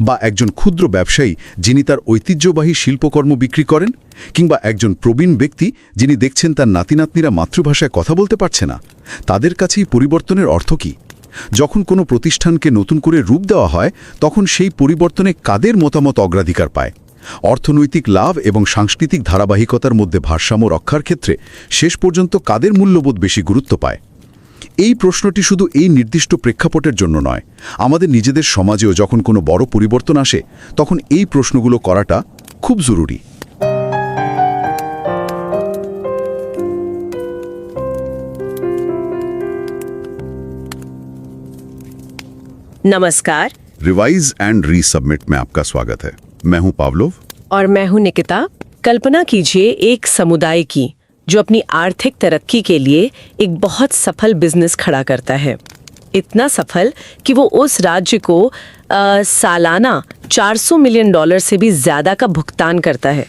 বা একজন ক্ষুদ্র ব্যবসায়ী যিনি তার ঐতিহ্যবাহী শিল্পকর্ম বিক্রি করেন, কিংবা একজন প্রবীণ ব্যক্তি যিনি দেখছেন তার নাতিনাতনিরা মাতৃভাষায় কথা বলতে পারছে না, তাদের কাছেই পরিবর্তনের অর্থ কী? যখন কোনো প্রতিষ্ঠানকে নতুন করে রূপ দেওয়া হয়, তখন সেই পরিবর্তনে কাদের মতামত অগ্রাধিকার পায়? অর্থনৈতিক লাভ এবং সাংস্কৃতিক ধারাবাহিকতার মধ্যে ভারসাম্য রক্ষার ক্ষেত্রে শেষ পর্যন্ত কাদের মূল্যবোধ বেশি গুরুত্ব পায়? এই প্রশ্নটি শুধু এই নির্দিষ্ট প্রেক্ষাপটের জন্য নয়, আমাদের নিজেদের সমাজেও যখন কোনো বড় পরিবর্তন আসে, তখন এই প্রশ্নগুলো করাটা খুব জরুরি। नमस्कार, रिवाइज एंड रीसबमिट में आपका स्वागत है। मैं हूं पावलोव और मैं हूं निकिता। कल्पना कीजिए एक समुदाय की जो अपनी आर्थिक तरक्की के लिए एक बहुत सफल बिजनेस खड़ा करता है। इतना सफल कि वो उस राज्य को सालाना $400 मिलियन से भी ज्यादा का भुगतान करता है।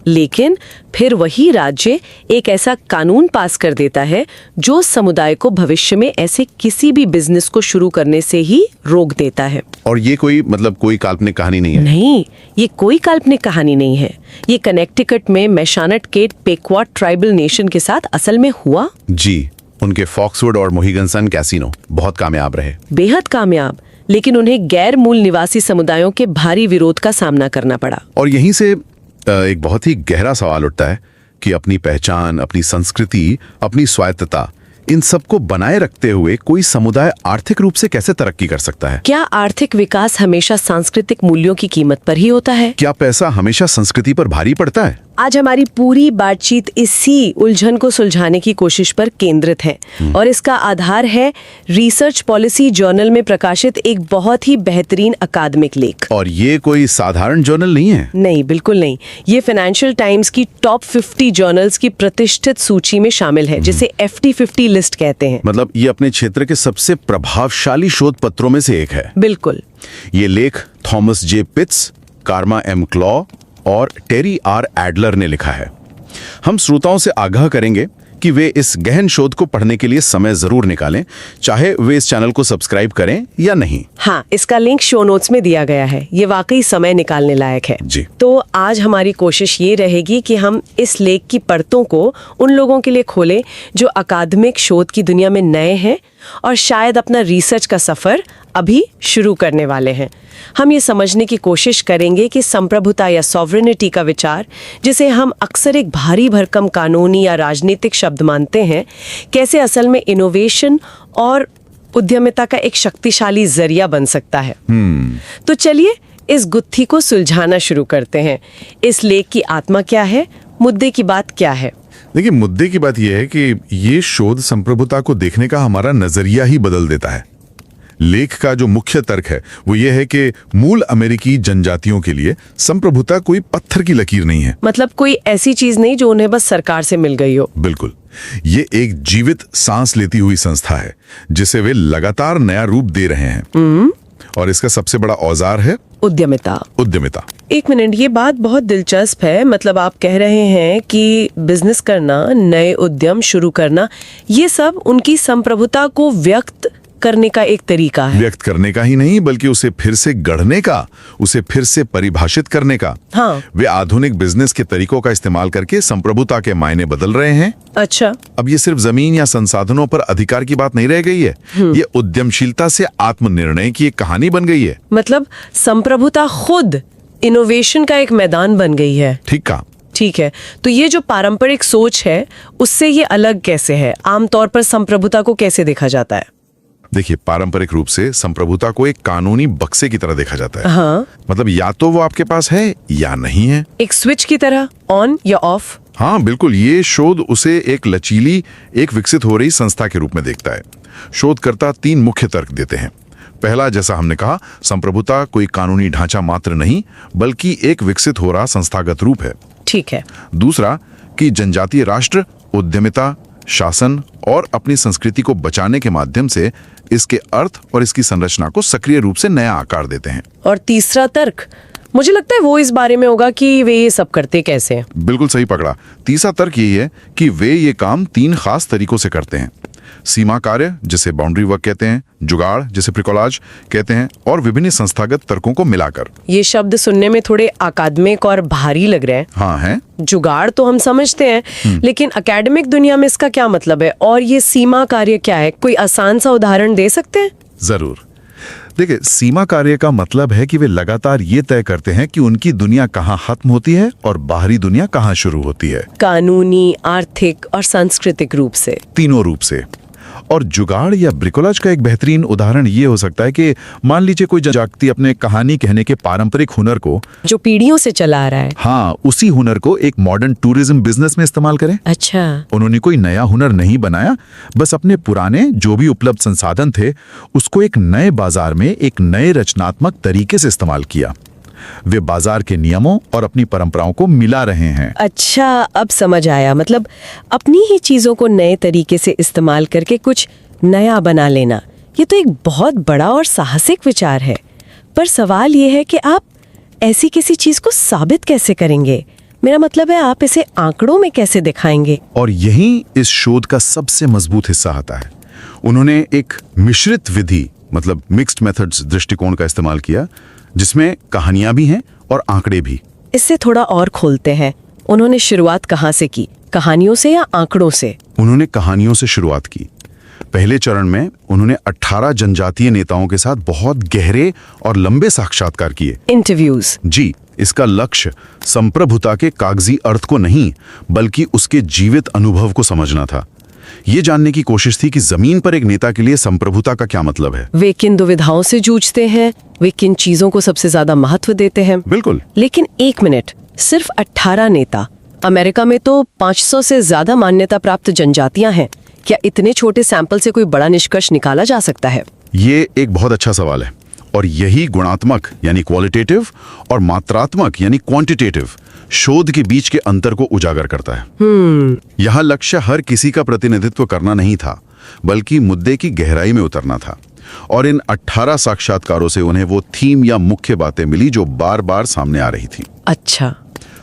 लेकिन फिर वही राज्य एक ऐसा कानून पास कर देता है जो समुदाय को भविष्य में ऐसे किसी भी बिजनेस को शुरू करने से ही रोक देता है। और ये कोई काल्पनिक कहानी नहीं है? नहीं, ये कोई काल्पनिक कहानी नहीं है। ये कनेक्टिकट में मैशानट के पेक्वाट ट्राइबल नेशन के साथ असल में हुआ। जी, उनके फॉक्सवुड और मोहिगन कैसीनो बहुत कामयाब रहे। बेहद कामयाब, लेकिन उन्हें गैर मूल निवासी समुदायों के भारी विरोध का सामना करना पड़ा। और यहीं से एक बहुत ही गहरा सवाल उठता है कि अपनी पहचान, अपनी संस्कृति, अपनी स्वायत्तता, इन सबको बनाए रखते हुए कोई समुदाय आर्थिक रूप से कैसे तरक्की कर सकता है? क्या आर्थिक विकास हमेशा सांस्कृतिक मूल्यों की कीमत पर ही होता है? क्या पैसा हमेशा संस्कृति पर भारी पड़ता है? आज हमारी पूरी बातचीत इसी उलझन को सुलझाने की कोशिश पर केंद्रित है और इसका आधार है रिसर्च पॉलिसी जर्नल में प्रकाशित एक बहुत ही बेहतरीन अकादमिक लेख। और ये कोई साधारण जर्नल नहीं है? नहीं, बिल्कुल नहीं। ये फाइनेंशियल टाइम्स की टॉप 50 जर्नल्स की प्रतिष्ठित सूची में शामिल है, जिसे FT50 लिस्ट कहते हैं। मतलब ये अपने क्षेत्र के सबसे प्रभावशाली शोध पत्रों में से एक है। बिल्कुल। ये लेख थॉमस जे पिट्स, कार्मा एम और टेरी आर एडलर ने लिखा है। हम श्रोताओं से आगाह करेंगे कि वे इस गहन शोध को पढ़ने के लिए समय जरूर निकालें, चाहे वे इस चैनल को सब्सक्राइब करें या नहीं। हाँ, इसका लिंक शो नोट्स में दिया गया है। ये वाकई समय निकालने लायक है जी। तो आज हमारी कोशिश ये रहेगी कि हम इस लेख की परतों को उन लोगों के लिए खोलें जो अकादमिक शोध की दुनिया में नए हैं और शायद अपना रिसर्च का सफर अभी शुरू करने वाले हैं। हम ये समझने की कोशिश करेंगे कि संप्रभुता या सॉवरेनिटी का विचार, जिसे हम अक्सर एक भारी भरकम कानूनी या राजनीतिक शब्द मानते हैं, कैसे असल में इनोवेशन और उद्यमिता का एक शक्तिशाली जरिया बन सकता है। तो चलिए इस गुत्थी को सुलझाना शुरू करते हैं। इस लेख की आत्मा क्या है, मुद्दे की बात क्या है? देखिए, मुद्दे की बात यह है कि ये शोध संप्रभुता को देखने का हमारा नजरिया ही बदल देता है। लेख का जो मुख्य तर्क है वो ये है कि मूल अमेरिकी जनजातियों के लिए संप्रभुता कोई पत्थर की लकीर नहीं है। मतलब कोई ऐसी चीज नहीं जो उन्हें बस सरकार से मिल गई हो। बिल्कुल। ये एक जीवित सांस लेती हुई संस्था है जिसे वे लगातार नया रूप दे रहे हैं। और इसका सबसे बड़ा औजार है उद्यमिता। एक मिनट, ये बात बहुत दिलचस्प है। मतलब आप कह रहे हैं कि बिजनेस करना, नए उद्यम शुरू करना, ये सब उनकी संप्रभुता को व्यक्त करने का एक तरीका है। व्यक्त करने का ही नहीं, बल्कि उसे फिर से गढ़ने का, उसे फिर से परिभाषित करने का। हाँ। वे आधुनिक बिजनेस के तरीकों का इस्तेमाल करके संप्रभुता के मायने बदल रहे हैं। अच्छा। अब ये सिर्फ जमीन या संसाधनों पर अधिकार की बात नहीं रह गई है, ये उद्यमशीलता से आत्मनिर्णय की एक कहानी बन गई है। मतलब संप्रभुता खुद इनोवेशन का एक मैदान बन गई है। ठीक कहा। ठीक है, तो ये जो पारंपरिक सोच है उससे ये अलग कैसे है? आमतौर पर संप्रभुता को कैसे देखा जाता है? देखिए, पारंपरिक रूप से संप्रभुता को एक कानूनी बक्से की तरह देखा जाता है। हाँ। मतलब या तो वो आपके पास है या नहीं है, एक स्विच की तरह, ऑन या ऑफ। हाँ बिल्कुल। ये शोध उसे एक लचीली, एक विकसित हो रही संस्था के रूप में देखता है। शोधकर्ता 3 मुख्य तर्क देते हैं। पहला, जैसा हमने कहा, संप्रभुता कोई कानूनी ढांचा मात्र नहीं, बल्कि एक विकसित हो रहा संस्थागत रूप है। ठीक है। दूसरा, कि जनजातीय राष्ट्र उद्यमिता, शासन और अपनी संस्कृति को बचाने के माध्यम से इसके अर्थ और इसकी संरचना को सक्रिय रूप से नया आकार देते हैं। और तीसरा तर्क, मुझे लगता है वो इस बारे में होगा कि वे ये सब करते कैसे हैं। बिल्कुल सही पकड़ा। तीसरा तर्क यही है कि वे ये काम 3 खास तरीकों से करते हैं। सीमा कार्य, जिसे बाउंड्री वर्क कहते हैं, जुगाड़, जिसे प्रिकोलाज कहते हैं, और विभिन्न संस्थागत तर्कों को मिलाकर। ये शब्द सुनने में थोड़े अकादमिक और भारी लग रहे हैं। हाँ है। जुगाड़ तो हम समझते हैं, लेकिन एकेडमिक दुनिया में इसका क्या मतलब है? और ये सीमा कार्य क्या है? कोई आसान सा उदाहरण दे सकते हैं? जरूर। देखिए, सीमा कार्य का मतलब है कि वे लगातार ये तय करते हैं कि उनकी दुनिया कहाँ खत्म होती है और बाहरी दुनिया कहाँ शुरू होती है। कानूनी, आर्थिक और सांस्कृतिक रूप से। तीनों रूप से। और जुगाड़ या ब्रिकोलाज का एक बेहतरीन उदाहरण ये हो सकता है कि मान लीजिए कोई जनजाति अपने कहानी कहने के पारंपरिक हुनर को, जो पीढ़ियों से चला आ रहा है, हाँ, उसी हुनर को एक मॉडर्न टूरिज्म बिजनेस में इस्तेमाल करें। अच्छा। उन्होंने कोई नया हुनर नहीं बनाया, बस अपने पुराने जो भी उपलब्ध संसाधन थे उसको एक नए बाजार में एक नए रचनात्मक तरीके से इस्तेमाल किया। वे बाजार के नियमों और अपनी परंपराओं को मिला रहे हैं। अच्छा, अब समझ आया। मतलब अपनी ही चीजों को नए तरीके से इस्तेमाल करके कुछ नया बना लेना, ये तो एक बहुत बड़ा और साहसिक विचार है। पर सवाल ये है कि आप ऐसी किसी चीज को साबित कैसे करेंगे? मेरा मतलब है, आप इसे आंकड़ों में कैसे दिखाएंगे? और यही इस शोध का सबसे मजबूत हिस्सा आता है। उन्होंने एक मिश्रित विधि, मतलब मिक्स्ड मेथड्स दृष्टिकोण का इस्तेमाल किया, जिसमें कहानियां भी हैं और आंकड़े भी। इससे थोड़ा और खोलते हैं। उन्होंने शुरुआत कहाँ से की? कहानियों से या आंकड़ों से? उन्होंने कहानियों से शुरुआत की। पहले चरण में उन्होंने 18 जनजातीय नेताओं के साथ बहुत गहरे और लंबे साक्षात्कार किए, इंटरव्यूज। जी। इसका लक्ष्य संप्रभुता के कागजी अर्थ को नहीं, बल्कि उसके जीवित अनुभव को समझना था। ये जानने की कोशिश थी कि जमीन पर एक नेता के लिए संप्रभुता का क्या मतलब है। वे किन दुविधाओं से जूझते हैं, वे किन चीजों को सबसे ज्यादा महत्व देते हैं। बिल्कुल। लेकिन एक मिनट, सिर्फ 18 नेता? अमेरिका में तो 500 से ज्यादा मान्यता प्राप्त जनजातियां हैं। क्या इतने छोटे सैंपल से कोई बड़ा निष्कर्ष निकाला जा सकता है? ये एक बहुत अच्छा सवाल है, और यही गुणात्मक यानी क्वालिटेटिव और मात्रात्मक यानी क्वांटिटेटिव शोध के बीच के अंतर को उजागर करता है। यहाँ लक्ष्य हर किसी का प्रतिनिधित्व करना नहीं था, बल्कि मुद्दे की गहराई में उतरना था। और इन 18 साक्षात्कारों से उन्हें वो थीम या मुख्य बातें मिली जो बार बार सामने आ रही थी। अच्छा।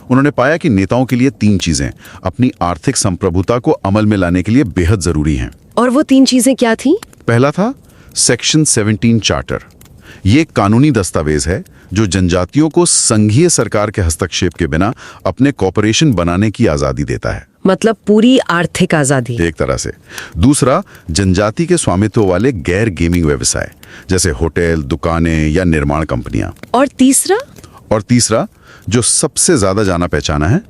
उन्होंने पाया कि नेताओं के लिए 3 चीजें अपनी आर्थिक संप्रभुता को अमल में लाने के लिए बेहद जरूरी हैं। और वो 3 चीजें क्या थीं? पहला था सेक्शन 17 चार्टर। ये एक कानूनी दस्तावेज है जो जनजातियों को संघीय सरकार के हस्तक्षेप के बिना अपने कॉर्पोरेशन बनाने की आजादी देता है। मतलब पूरी आर्थिक आजादी एक तरह से। दूसरा, जनजाति के स्वामित्व वाले गैर गेमिंग व्यवसाय, जैसे होटल, दुकानें या निर्माण कंपनियां। और तीसरा, जो सबसे ज्यादा जाना पहचाना है,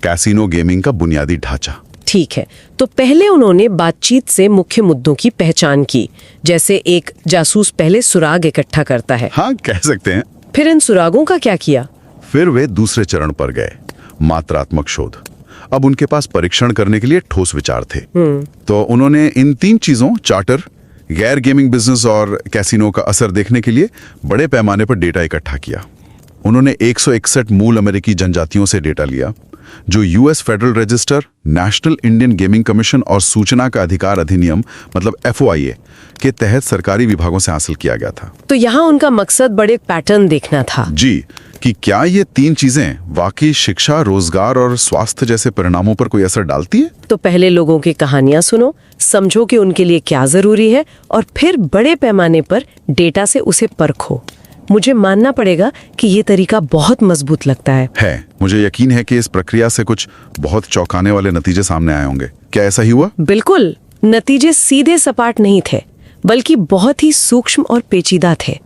कैसीनो गेमिंग का बुनियादी ढांचा। ठीक है, तो पहले उन्होंने बातचीत से मुख्य मुद्दों की पहचान की, जैसे एक जासूस पहले सुराग इकट्ठा करता है। हाँ, कह सकते हैं। फिर इन सुरागों का क्या किया? फिर वे दूसरे चरण पर गए, मात्रात्मक शोध। अब उनके पास परीक्षण करने के लिए ठोस विचार थे। तो उन्होंने इन 3 चीजों, चार्टर, गैर गेमिंग बिजनेस और कैसीनो का असर देखने के लिए बड़े पैमाने पर डेटा इकट्ठा किया। उन्होंने 161 मूल अमेरिकी जनजातियों से डेटा लिया, जो US federal register, national Indian gaming commission और सूचना का अधिकार अधिनियम मतलब FOIA के तहत सरकारी विभागों से हासिल किया गया था। तो यहाँ उनका मकसद बड़े पैटर्न देखना था। जी, कि क्या ये 3 चीजें वाकई शिक्षा, रोजगार और स्वास्थ्य जैसे परिणामों पर कोई असर डालती है? तो पहले लोगों की कहानियां सुनो, समझो कि उनके लिए क्या जरूरी है, और फिर बड़े पैमाने पर डेटा से उसे परखो। मुझे मानना पड़ेगा कि ये तरीका बहुत मजबूत लगता है। मुझे यकीन है कि इस प्रक्रिया से कुछ बहुत चौंकाने वाले नतीजे सामने आए होंगे। क्या ऐसा ही हुआ? बिल्कुल। नतीजे सीधे सपाट नहीं थे, बल्कि बहुत ही सूक्ष्म और पेचीदा थे।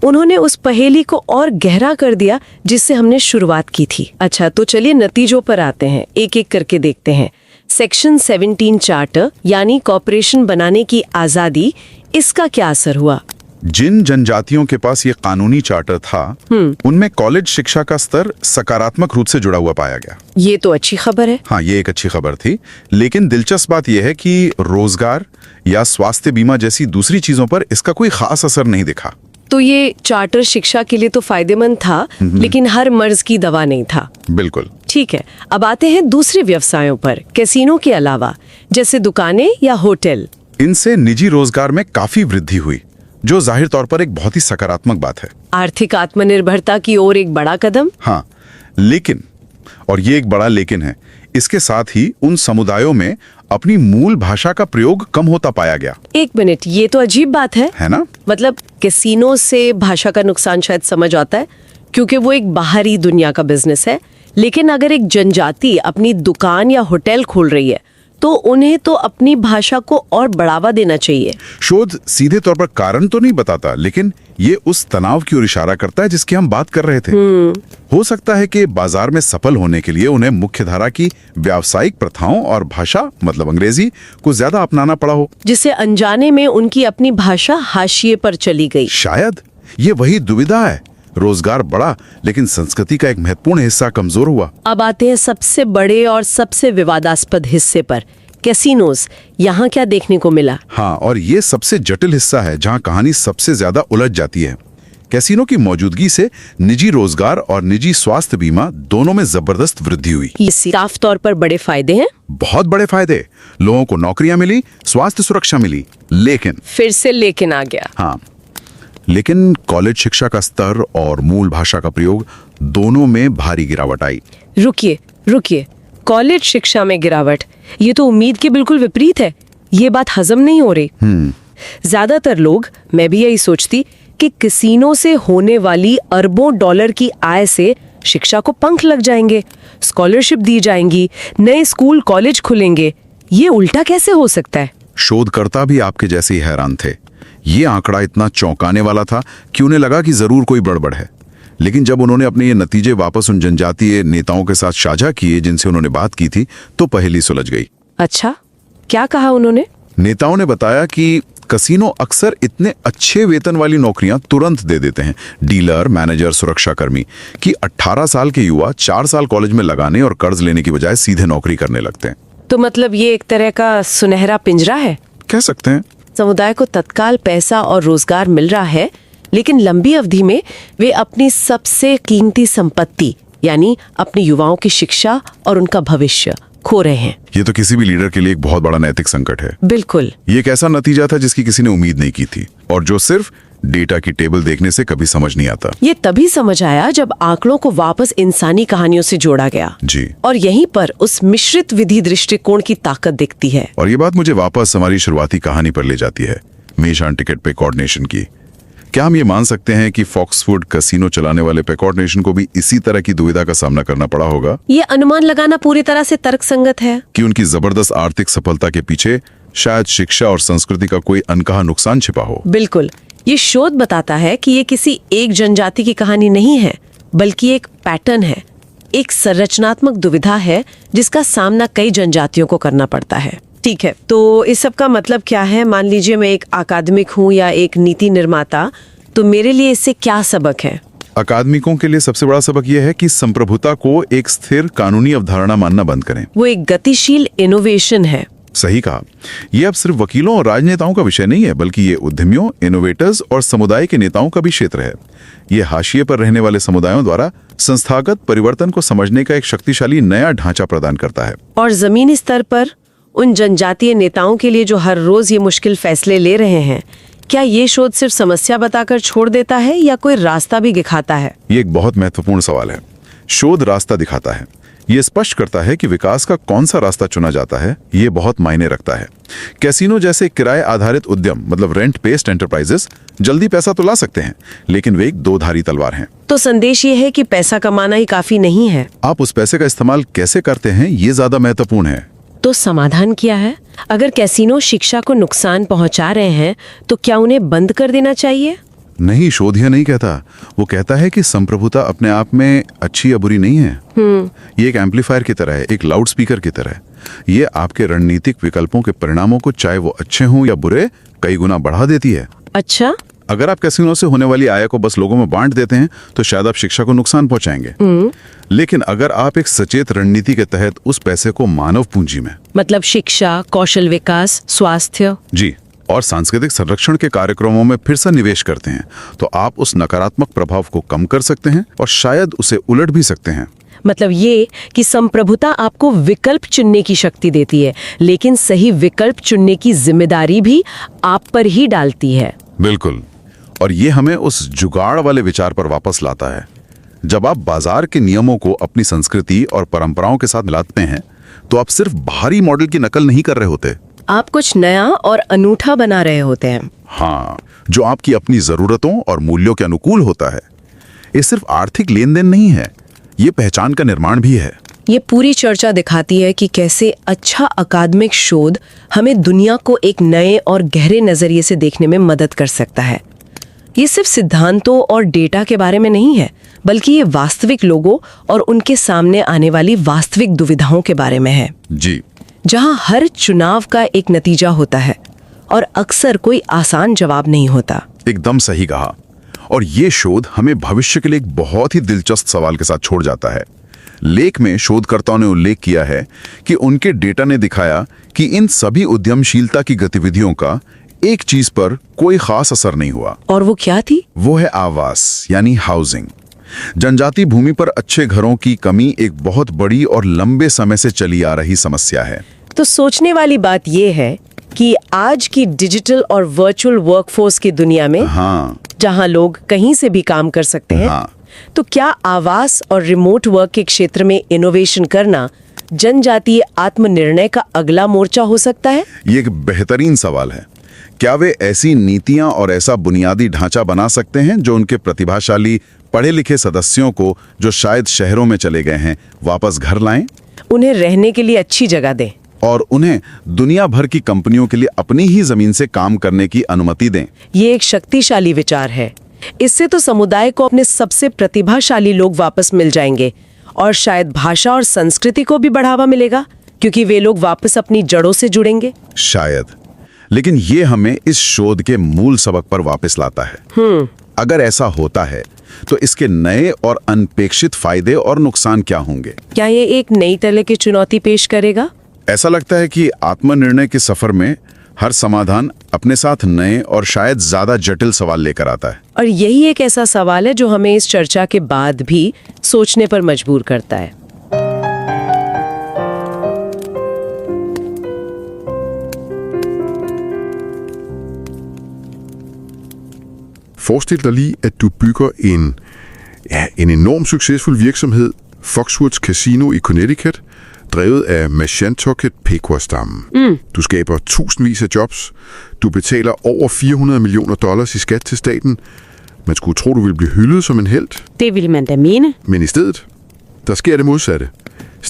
उन्होंने उस पहेली को और गहरा कर दिया जिससे हमने शुरुआत की थी। अच्छा, तो चलिए नतीजों पर आते हैं, एक एक करके देखते हैं। सेक्शन 17 चार्टर यानी कॉर्पोरेशन बनाने की आजादी, इसका क्या असर हुआ? जिन जनजातियों के पास ये कानूनी चार्टर था, उनमें कॉलेज शिक्षा का स्तर सकारात्मक रूप से जुड़ा हुआ पाया गया। ये तो अच्छी खबर है। हाँ, ये एक अच्छी खबर थी, लेकिन दिलचस्प बात यह है कि रोजगार या स्वास्थ्य बीमा जैसी दूसरी चीजों पर इसका कोई खास असर नहीं दिखा। तो ये चार्टर शिक्षा के लिए तो फायदेमंद था, लेकिन हर मर्ज की दवा नहीं था। बिल्कुल। ठीक है, अब आते हैं दूसरे व्यवसायों पर, कैसीनो के अलावा, जैसे दुकानें या होटल। इनसे निजी रोजगार में काफी वृद्धि हुई, जो जाहिर तौर पर एक बहुत ही सकारात्मक बात है। आर्थिक आत्मनिर्भरता की ओर एक बड़ा कदम। हाँ, लेकिन, और ये एक बड़ा लेकिन है, इसके साथ ही उन समुदायों में अपनी मूल भाषा का प्रयोग कम होता पाया गया। एक मिनट, ये तो अजीब बात है ना? मतलब कैसीनो से भाषा का नुकसान शायद समझ आता है, क्योंकि वो एक बाहरी दुनिया का बिजनेस है। लेकिन अगर एक जनजाति अपनी दुकान या होटल खोल रही है, तो उन्हें तो अपनी भाषा को और बढ़ावा देना चाहिए। शोध सीधे तौर पर कारण तो नहीं बताता, लेकिन ये उस तनाव की ओर इशारा करता है जिसकी हम बात कर रहे थे। हो सकता है कि बाजार में सफल होने के लिए उन्हें मुख्यधारा की व्यावसायिक प्रथाओं और भाषा मतलब अंग्रेजी को ज्यादा अपनाना पड़ा हो, जिससे अनजाने में उनकी अपनी भाषा हाशिए पर चली गई। शायद ये वही दुविधा है, रोजगार बढ़ा लेकिन संस्कृति का एक महत्वपूर्ण हिस्सा कमजोर हुआ। अब आते हैं सबसे बड़े और सबसे विवादास्पद हिस्से पर, कैसीनोज। यहाँ क्या देखने को मिला? हाँ, और ये सबसे जटिल हिस्सा है जहाँ कहानी सबसे ज्यादा उलझ जाती है। कैसीनो की मौजूदगी से निजी रोजगार और निजी स्वास्थ्य बीमा दोनों में जबरदस्त वृद्धि हुई। ये साफ तौर पर बड़े फायदे हैं। बहुत बड़े फायदे, लोगों को नौकरियां मिली, स्वास्थ्य सुरक्षा मिली, लेकिन फिर से लेकिन आ गया। हाँ, लेकिन कॉलेज शिक्षा का स्तर और मूल भाषा का प्रयोग दोनों में भारी गिरावट आई। रुकिए, कॉलेज शिक्षा में गिरावट, ये तो उम्मीद के बिल्कुल विपरीत है। ये बात हजम नहीं हो रही। ज्यादातर लोग, मैं भी यही सोचती, कि कैसीनो से होने वाली अरबों डॉलर की आय से शिक्षा को पंख लग जाएंगे, स्कॉलरशिप दी जाएंगी, नए स्कूल कॉलेज खुलेंगे। ये उल्टा कैसे हो सकता है? शोधकर्ता भी आपके जैसे ही हैरान थे। ये आंकड़ा इतना चौंकाने वाला था कि उन्हें लगा कि जरूर कोई गड़बड़ है। लेकिन जब उन्होंने अपने ये नतीजे वापस उन जनजातीय नेताओं के साथ साझा किए जिनसे उन्होंने बात की थी, तो पहेली सुलझ गई। अच्छा, क्या कहा उन्होंने? नेताओं ने बताया कि कैसीनो अक्सर इतने अच्छे वेतन वाली नौकरियां तुरंत दे देते हैं, डीलर, मैनेजर, सुरक्षाकर्मी, कि 18 साल के युवा 4 साल कॉलेज में लगाने और कर्ज लेने की बजाय सीधे नौकरी करने लगते हैं। तो मतलब ये एक तरह का सुनहरा पिंजरा है, कह सकते हैं। समुदाय को तत्काल पैसा और रोजगार मिल रहा है, लेकिन लंबी अवधि में वे अपनी सबसे कीमती संपत्ति यानी अपने युवाओं की शिक्षा और उनका भविष्य खो रहे हैं। ये तो किसी भी लीडर के लिए एक बहुत बड़ा नैतिक संकट है। बिल्कुल। ये एक ऐसा नतीजा था जिसकी किसी ने उम्मीद नहीं की थी, और जो सिर्फ डेटा की टेबल देखने से कभी समझ नहीं आता। ये तभी समझ आया जब आंकड़ों को वापस इंसानी कहानियों से जोड़ा गया। जी। और यहीं पर उस मिश्रित विधि दृष्टिकोण की ताकत दिखती है। और ये बात मुझे वापस हमारी शुरुआती कहानी पर ले जाती है, मेशान टिकट पे कोऑर्डिनेशन की। क्या हम ये मान सकते हैं कि फॉक्सवुड कैसीनो चलाने वाले पे कोऑर्डिनेशन को भी इसी तरह की दुविधा का सामना करना पड़ा होगा? ये अनुमान लगाना पूरी तरह से तर्कसंगत है कि उनकी जबरदस्त आर्थिक सफलता के पीछे शायद शिक्षा और संस्कृति का कोई अनकहा नुकसान छिपा हो। बिल्कुल। ये शोध बताता है कि ये किसी एक जनजाति की कहानी नहीं है, बल्कि एक पैटर्न है, एक संरचनात्मक दुविधा है जिसका सामना कई जनजातियों को करना पड़ता है। ठीक है, तो इस सब का मतलब क्या है? मान लीजिए मैं एक अकादमिक हूँ या एक नीति निर्माता, तो मेरे लिए इससे क्या सबक है? अकादमिकों के लिए सबसे बड़ा सबक यह है कि संप्रभुता को एक स्थिर कानूनी अवधारणा मानना बंद करें। वो एक गतिशील इनोवेशन है। सही कहा। ये अब सिर्फ वकीलों और राजनेताओं का विषय नहीं है, बल्कि ये उद्यमियों, इनोवेटर्स और समुदाय के नेताओं का भी क्षेत्र है। ये हाशिए पर रहने वाले समुदायों द्वारा संस्थागत परिवर्तन को समझने का एक शक्तिशाली नया ढांचा प्रदान करता है। और जमीनी स्तर पर उन जनजातीय नेताओं के लिए जो हर रोज ये मुश्किल फैसले ले रहे हैं, क्या ये शोध सिर्फ समस्या बताकर छोड़ देता है या कोई रास्ता भी दिखाता है? ये एक बहुत महत्वपूर्ण सवाल है। शोध रास्ता दिखाता है। ये स्पष्ट करता है कि विकास का कौन सा रास्ता चुना जाता है, ये बहुत मायने रखता है। कैसीनो जैसे किराए आधारित उद्यम, मतलब रेंट बेस्ड एंटरप्राइजेस, जल्दी पैसा तो ला सकते हैं, लेकिन वे एक दो-धारी तलवार हैं। तो संदेश ये है कि पैसा कमाना ही काफी नहीं है। आप उस पैसे का इस्तेमाल कैसे करते हैं, ये ज्यादा महत्वपूर्ण है। तो समाधान क्या है? अगर कैसीनो शिक्षा को नुकसान पहुंचा रहे हैं, तो क्या उन्हें बंद कर देना चाहिए? नहीं, शोध यह नहीं कहता। वो कहता है कि संप्रभुता अपने आप में अच्छी या बुरी नहीं है। ये एक एम्पलीफायर की तरह है, एक लाउड स्पीकर की तरह है। ये आपके रणनीतिक विकल्पों के परिणामों को, चाहे वो अच्छे हों या बुरे, कई गुना बढ़ा देती है। अच्छा, अगर आप कैसीनो से होने वाली आय को बस लोगों में बांट देते हैं, तो शायद आप शिक्षा को नुकसान पहुंचाएंगे। लेकिन अगर आप एक सचेत रणनीति के तहत उस पैसे को मानव पूंजी में, मतलब शिक्षा, कौशल विकास, स्वास्थ्य, जी, और सांस्कृतिक संरक्षण के कार्यक्रमों में फिर से निवेश करते हैं, तो आप उस नकारात्मक प्रभाव को कम कर सकते हैं और शायद उसे उलट भी सकते हैं। मतलब ये कि संप्रभुता आपको विकल्प चुनने की शक्ति देती है, लेकिन सही विकल्प चुनने की जिम्मेदारी भी आप पर ही डालती है। बिल्कुल। और ये हमें उस जुगाड़ वाले विचार पर वापस लाता है। जब आप बाजार के नियमों को अपनी संस्कृति और परंपराओं के साथ मिलाते हैं, तो आप सिर्फ बाहरी मॉडल की नकल नहीं कर रहे होते, आप कुछ नया और अनूठा बना रहे होते हैं। हाँ, जो आपकी अपनी जरूरतों और मूल्यों के अनुकूल होता है। ये सिर्फ आर्थिक लेन देन नहीं है, ये पहचान का निर्माण भी है। ये पूरी चर्चा दिखाती है कि कैसे अच्छा अकादमिक शोध हमें दुनिया को एक नए और गहरे नजरिए से देखने में मदद कर सकता है। ये सिर्फ सिद्धांतों और डेटा के बारे में नहीं है, बल्कि ये वास्तविक लोगों और उनके सामने आने वाली वास्तविक दुविधाओं के बारे में है। जी, जहां हर चुनाव का एक नतीजा होता है और अक्सर कोई आसान जवाब नहीं होता। एकदम सही कहा। और ये शोध हमें भविष्य के लिए एक बहुत ही दिलचस्प सवाल के साथ छोड़ जाता है। लेख में शोधकर्ताओं ने उल्लेख किया है कि उनके डेटा ने दिखाया कि इन सभी उद्यमशीलता की गतिविधियों का एक चीज पर कोई खास असर नहीं हुआ। और वो क्या थी? वो है आवास, यानी हाउसिंग। जनजातीय भूमि पर अच्छे घरों की कमी एक बहुत बड़ी और लंबे समय से चली आ रही समस्या है। तो सोचने वाली बात यह है कि आज की डिजिटल और वर्चुअल वर्कफोर्स की दुनिया में, जहां लोग कहीं से भी काम कर सकते हैं, तो क्या आवास और रिमोट वर्क के क्षेत्र में इनोवेशन करना जनजातीय आत्मनिर्णय का अगला मोर्चा हो सकता है? ये एक बेहतरीन सवाल है। क्या वे ऐसी नीतियां और ऐसा बुनियादी ढांचा बना सकते हैं जो उनके प्रतिभाशाली पढ़े लिखे सदस्यों को, जो शायद शहरों में चले गए हैं, वापस घर लाएं? उन्हें रहने के लिए अच्छी जगह दें और उन्हें दुनिया भर की कंपनियों के लिए अपनी ही जमीन से काम करने की अनुमति दें। ये एक शक्तिशाली विचार है। इससे तो समुदाय को अपने सबसे प्रतिभाशाली लोग वापस मिल जाएंगे और शायद भाषा और संस्कृति को भी बढ़ावा मिलेगा, क्योंकि वे लोग वापस अपनी जड़ों से जुड़ेंगे। शायद, लेकिन ये हमें इस शोध के मूल सबक पर वापस लाता है। अगर ऐसा होता है तो इसके नए और अनपेक्षित फायदे और नुकसान क्या होंगे? क्या ये एक नई तरह की चुनौती पेश करेगा? ऐसा लगता है कि आत्मनिर्णय के सफर में हर समाधान अपने साथ नए और शायद ज्यादा जटिल सवाल लेकर आता है। और यही एक ऐसा सवाल है जो हमें इस चर्चा के बाद भी सोचने पर मजबूर करता है। Forestil dig lige, at du bygger en enorm succesfuld virksomhed, Foxwoods Casino i Connecticut, drevet af Mashantucket Pequot-stammen. Du skaber tusindvis af jobs. Du betaler over $400 millioner i skat til staten. Man skulle tro, du ville blive hyldet som en helt. Det ville man da mene. Men i stedet, der sker det modsatte.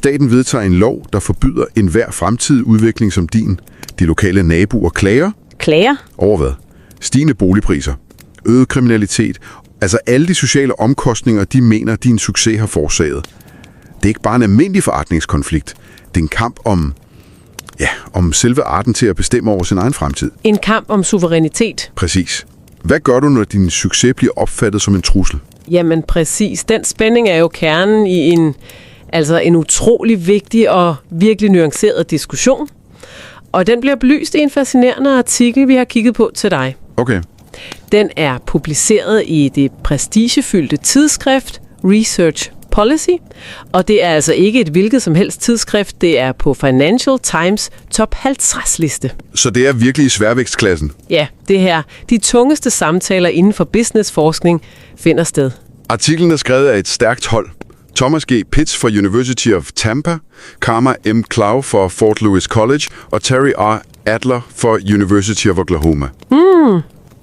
Staten vedtager en lov, der forbyder enhver fremtidig udvikling som din. De lokale naboer klager. Klager? Over hvad? Stigende boligpriser. Øget kriminalitet, altså alle de sociale omkostninger, de mener, din succes har forårsaget. Det er ikke bare en almindelig forretningskonflikt. Det er en kamp om selve arten til at bestemme over sin egen fremtid. En kamp om suverænitet. Præcis. Hvad gør du, når din succes bliver opfattet som en trussel? Jamen præcis. Den spænding er jo kernen i en utrolig vigtig og virkelig nuanceret diskussion. og den bliver belyst i en fascinerende artikel, vi har kigget på til dig. Okay. Den er publiceret i det prestigefyldte tidsskrift Research Policy, og det er altså ikke et hvilket som helst tidsskrift, det er på Financial Times top 50-liste. Så det er virkelig i sværvægtsklassen? Ja, det her. De tungeste samtaler inden for businessforskning finder sted. Artiklen er skrevet af et stærkt hold. Thomas G. Pittz fra University of Tampa, Carma M. for Fort Lewis College og Terry R. Adler for University of Oklahoma.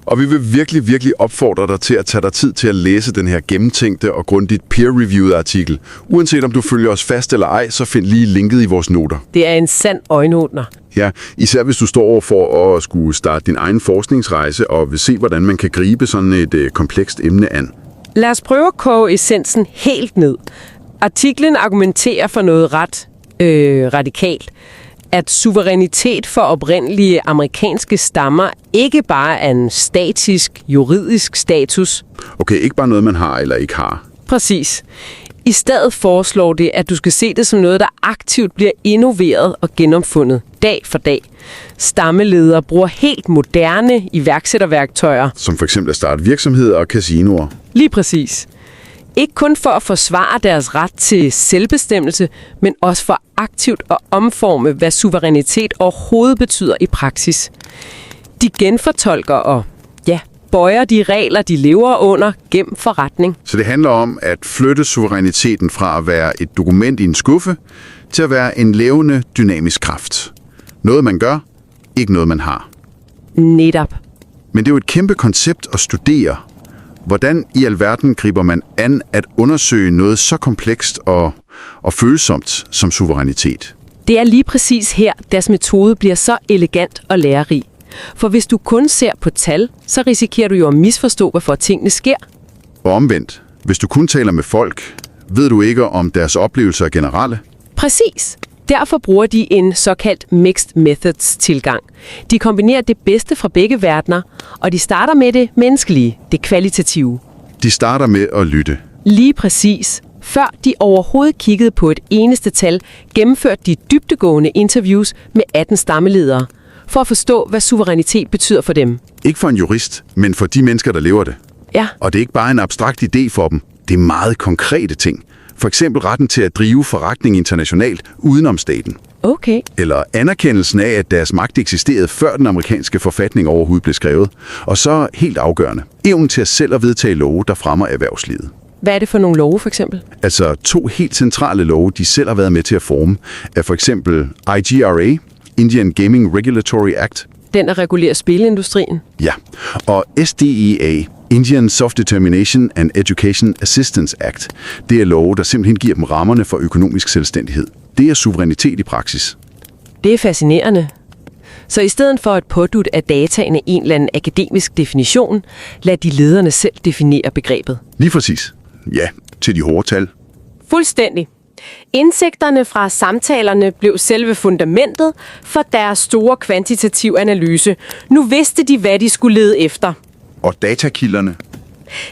Og vi vil virkelig, virkelig opfordre dig til at tage dig tid til at læse den her gennemtænkte og grundigt peer-reviewede artikel. Uanset om du følger os fast eller ej, så find lige linket i vores noter. Det er en sand øjenåbner. Ja, især hvis du står over for at skulle starte din egen forskningsrejse og vil se, hvordan man kan gribe sådan et komplekst emne an. Lad os prøve at koge essensen helt ned. Artiklen argumenterer for noget ret radikalt. At suverænitet for oprindelige amerikanske stammer ikke bare er en statisk, juridisk status. Okay, ikke bare noget, man har eller ikke har. Præcis. I stedet foreslår det, at du skal se det som noget, der aktivt bliver innoveret og genopfundet dag for dag. Stammeledere bruger helt moderne iværksætterværktøjer. Som for eksempel at starte virksomheder og casinoer. Lige præcis. Ikke kun for at forsvare deres ret til selvbestemmelse, men også for aktivt at omforme, hvad suverænitet overhovedet betyder i praksis. De genfortolker og bøjer de regler, de lever under, gennem forretning. Så det handler om at flytte suveræniteten fra at være et dokument i en skuffe, til at være en levende, dynamisk kraft. Noget man gør, ikke noget man har. Netop. Men det er jo et kæmpe koncept at studere. Hvordan i alverden griber man an at undersøge noget så komplekst og følsomt som suverænitet? Det er lige præcis her, deres metode bliver så elegant og lærerig. For hvis du kun ser på tal, så risikerer du jo at misforstå, hvorfor tingene sker. Og omvendt, hvis du kun taler med folk, ved du ikke, om deres oplevelser er generelle? Præcis. Derfor bruger de en såkaldt mixed methods tilgang. De kombinerer det bedste fra begge verdener, og de starter med det menneskelige, det kvalitative. De starter med at lytte. Lige præcis. Før de overhovedet kiggede på et eneste tal, gennemførte de dybdegående interviews med 18 stammeledere, for at forstå, hvad suverænitet betyder for dem. Ikke for en jurist, men for de mennesker, der lever det. Ja. Og det er ikke bare en abstrakt idé for dem. Det er meget konkrete ting. For eksempel retten til at drive forretning internationalt udenom staten. Okay. Eller anerkendelsen af, at deres magt eksisterede før den amerikanske forfatning overhovedet blev skrevet. Og så helt afgørende, evnen til at selv at vedtage love, der fremmer erhvervslivet. Hvad er det for nogle love, for eksempel? Altså 2 helt centrale love, de selv har været med til at forme, er for eksempel IGRA, Indian Gaming Regulatory Act. Den, der regulerer spilindustrien. Ja, og SDEA, Indian Self-Determination and Education Assistance Act. Det er love, der simpelthen giver dem rammerne for økonomisk selvstændighed. Det er suverænitet i praksis. Det er fascinerende. Så i stedet for at pådutte af dataene en eller anden akademisk definition, lad de lederne selv definere begrebet. Lige præcis. Ja, til de hårde tal. Fuldstændig. Indsigterne fra samtalerne blev selve fundamentet for deres store kvantitative analyse. Nu vidste de, hvad de skulle lede efter. Og datakilderne?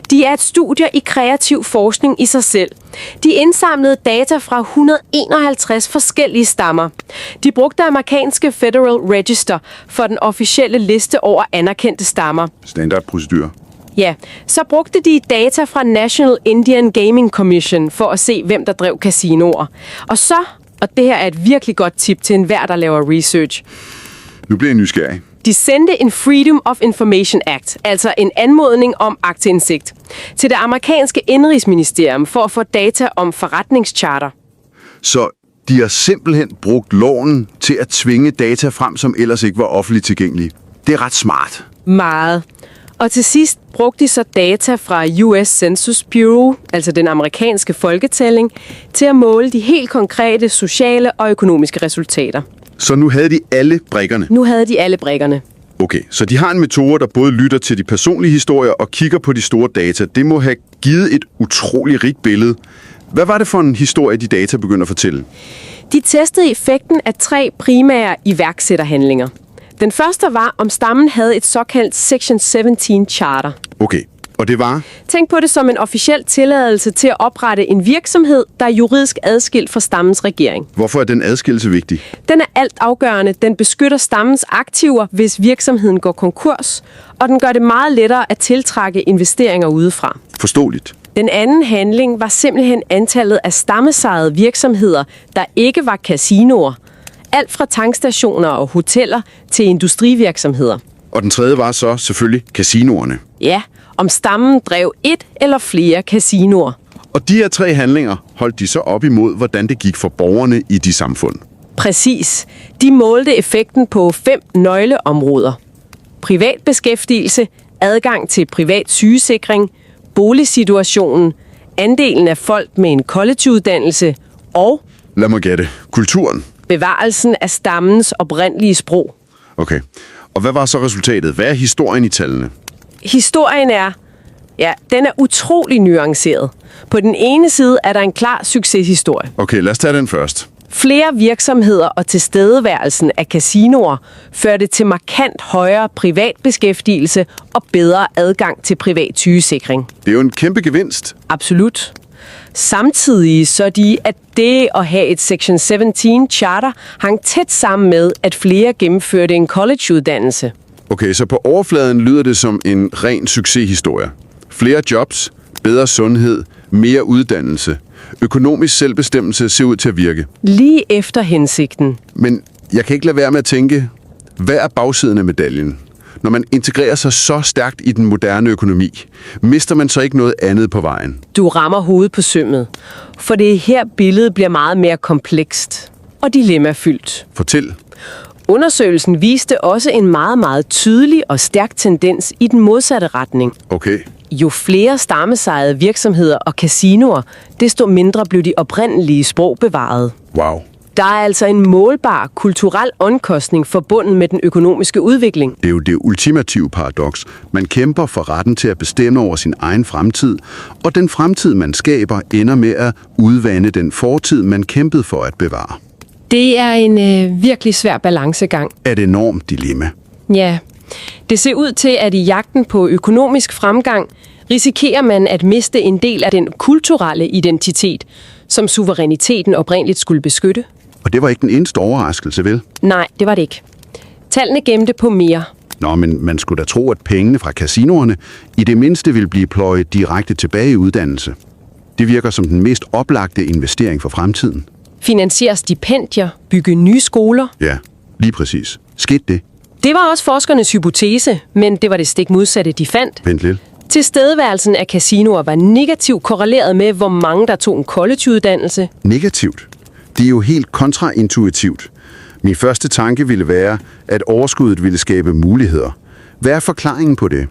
De er et studie i kreativ forskning i sig selv. De indsamlede data fra 151 forskellige stammer. De brugte amerikanske Federal Register for den officielle liste over anerkendte stammer. Standardprocedur. Ja, så brugte de data fra National Indian Gaming Commission for at se, hvem der drev casinoer. Og så, og det her er et virkelig godt tip til enhver, der laver research. Nu bliver jeg nysgerrig. De sendte en Freedom of Information Act, altså en anmodning om aktindsigt, til det amerikanske indrigsministerium for at få data om forretningscharter. Så de har simpelthen brugt loven til at tvinge data frem, som ellers ikke var offentligt tilgængelige. Det er ret smart. Meget. Og til sidst brugte de så data fra US Census Bureau, altså den amerikanske folketælling, til at måle de helt konkrete sociale og økonomiske resultater. Så nu havde de alle brikkerne? Nu havde de alle brikkerne. Okay, så de har en metode, der både lytter til de personlige historier og kigger på de store data. Det må have givet et utroligt rigt billede. Hvad var det for en historie, de data begynder at fortælle? De testede effekten af 3 primære iværksætterhandlinger. Den første var, om stammen havde et såkaldt Section 17 charter. Okay, Og det var? Tænk på det som en officiel tilladelse til at oprette en virksomhed, der er juridisk adskilt fra stammens regering. Hvorfor er den adskillelse vigtig? Den er alt afgørende. Den beskytter stammens aktiver, hvis virksomheden går konkurs, og den gør det meget lettere at tiltrække investeringer udefra. Forståeligt. Den anden handling var simpelthen antallet af stammesejede virksomheder, der ikke var casinoer. Alt fra tankstationer og hoteller til industrivirksomheder. Og den tredje var så selvfølgelig casinoerne. Ja, om stammen drev et eller flere casinoer. Og de her 3 handlinger holdt de så op imod, hvordan det gik for borgerne i de samfund. Præcis. De målte effekten på 5 nøgleområder. Privat beskæftigelse, adgang til privat sygesikring, boligsituationen, andelen af folk med en college-uddannelse og... Lad mig gætte. Kulturen. Bevarelsen af stammens oprindelige sprog. Okay. Og hvad var så resultatet? Hvad er historien i tallene? Historien er... Ja, den er utrolig nuanceret. På den ene side er der en klar succeshistorie. Okay, lad os tage den først. Flere virksomheder og tilstedeværelsen af casinoer førte til markant højere privat beskæftigelse og bedre adgang til privat sygesikring. Det er jo en kæmpe gevinst. Absolut. Samtidig så at det at have et Section 17 charter hang tæt sammen med, at flere gennemførte en college-uddannelse. Okay, så på overfladen lyder det som en ren succeshistorie. Flere jobs, bedre sundhed, mere uddannelse. Økonomisk selvbestemmelse ser ud til at virke. Lige efter hensigten. Men jeg kan ikke lade være med at tænke, hvad er bagsiden af medaljen? Når man integrerer sig så stærkt i den moderne økonomi, mister man så ikke noget andet på vejen? Du rammer hovedet på sømmet, for det her billede bliver meget mere komplekst og dilemmafyldt. Fortæl. Undersøgelsen viste også en meget, meget tydelig og stærk tendens i den modsatte retning. Okay. Jo flere stammesejede virksomheder og casinoer, desto mindre blev de oprindelige sprog bevaret. Wow. Der er altså en målbar kulturel omkostning forbundet med den økonomiske udvikling. Det er jo det ultimative paradoks. Man kæmper for retten til at bestemme over sin egen fremtid, og den fremtid, man skaber, ender med at udvande den fortid, man kæmpede for at bevare. Det er en virkelig svær balancegang. Et enormt dilemma. Ja, det ser ud til, at i jagten på økonomisk fremgang risikerer man at miste en del af den kulturelle identitet, som suveræniteten oprindeligt skulle beskytte. Og det var ikke den eneste overraskelse, vel? Nej, det var det ikke. Tallene gemte på mere. Nå, men man skulle da tro, at pengene fra casinoerne i det mindste ville blive pløjet direkte tilbage i uddannelse. Det virker som den mest oplagte investering for fremtiden. Finansiere stipendier, bygge nye skoler. Ja, lige præcis. Skete det? Det var også forskernes hypotese, men det var det stik modsatte, de fandt. Vent lidt. Tilstedeværelsen af casinoer var negativt korreleret med, hvor mange der tog en college-uddannelse. Negativt? Det er jo helt kontraintuitivt. Min første tanke ville være, at overskuddet ville skabe muligheder. Hvad er forklaringen på det?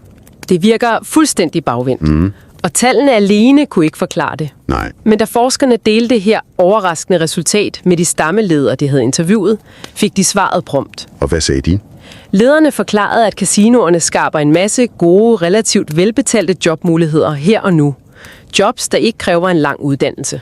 Det virker fuldstændig bagvendt. Og tallene alene kunne ikke forklare det. Nej. Men da forskerne delte det her overraskende resultat med de stammeledere, de havde interviewet, fik de svaret prompt. Og hvad sagde de? Lederne forklarede, at casinoerne skaber en masse gode, relativt velbetalte jobmuligheder her og nu. Jobs, der ikke kræver en lang uddannelse.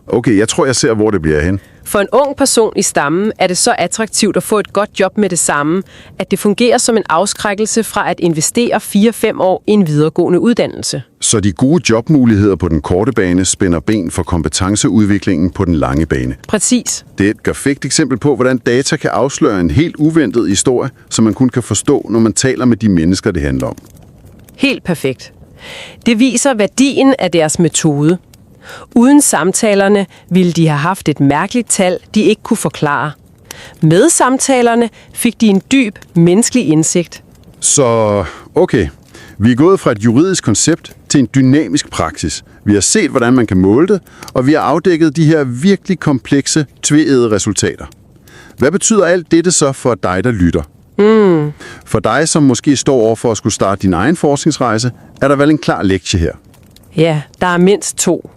Okay, jeg tror, jeg ser, hvor det bliver hen. For en ung person i stammen er det så attraktivt at få et godt job med det samme, at det fungerer som en afskrækkelse fra at investere 4-5 år i en videregående uddannelse. Så de gode jobmuligheder på den korte bane spænder ben for kompetenceudviklingen på den lange bane. Præcis. Det er et perfekt eksempel på, hvordan data kan afsløre en helt uventet historie, som man kun kan forstå, når man taler med de mennesker, det handler om. Helt perfekt. Det viser værdien af deres metode. Uden samtalerne ville de have haft et mærkeligt tal, de ikke kunne forklare. Med samtalerne fik de en dyb menneskelig indsigt. Så okay, vi er gået fra et juridisk koncept til en dynamisk praksis. Vi har set, hvordan man kan måle det, og vi har afdækket de her virkelig komplekse, tveægede resultater. Hvad betyder alt dette så for dig, der lytter? For dig, som måske står over for at skulle starte din egen forskningsrejse, er der vel en klar lektie her? Ja, der er mindst 2.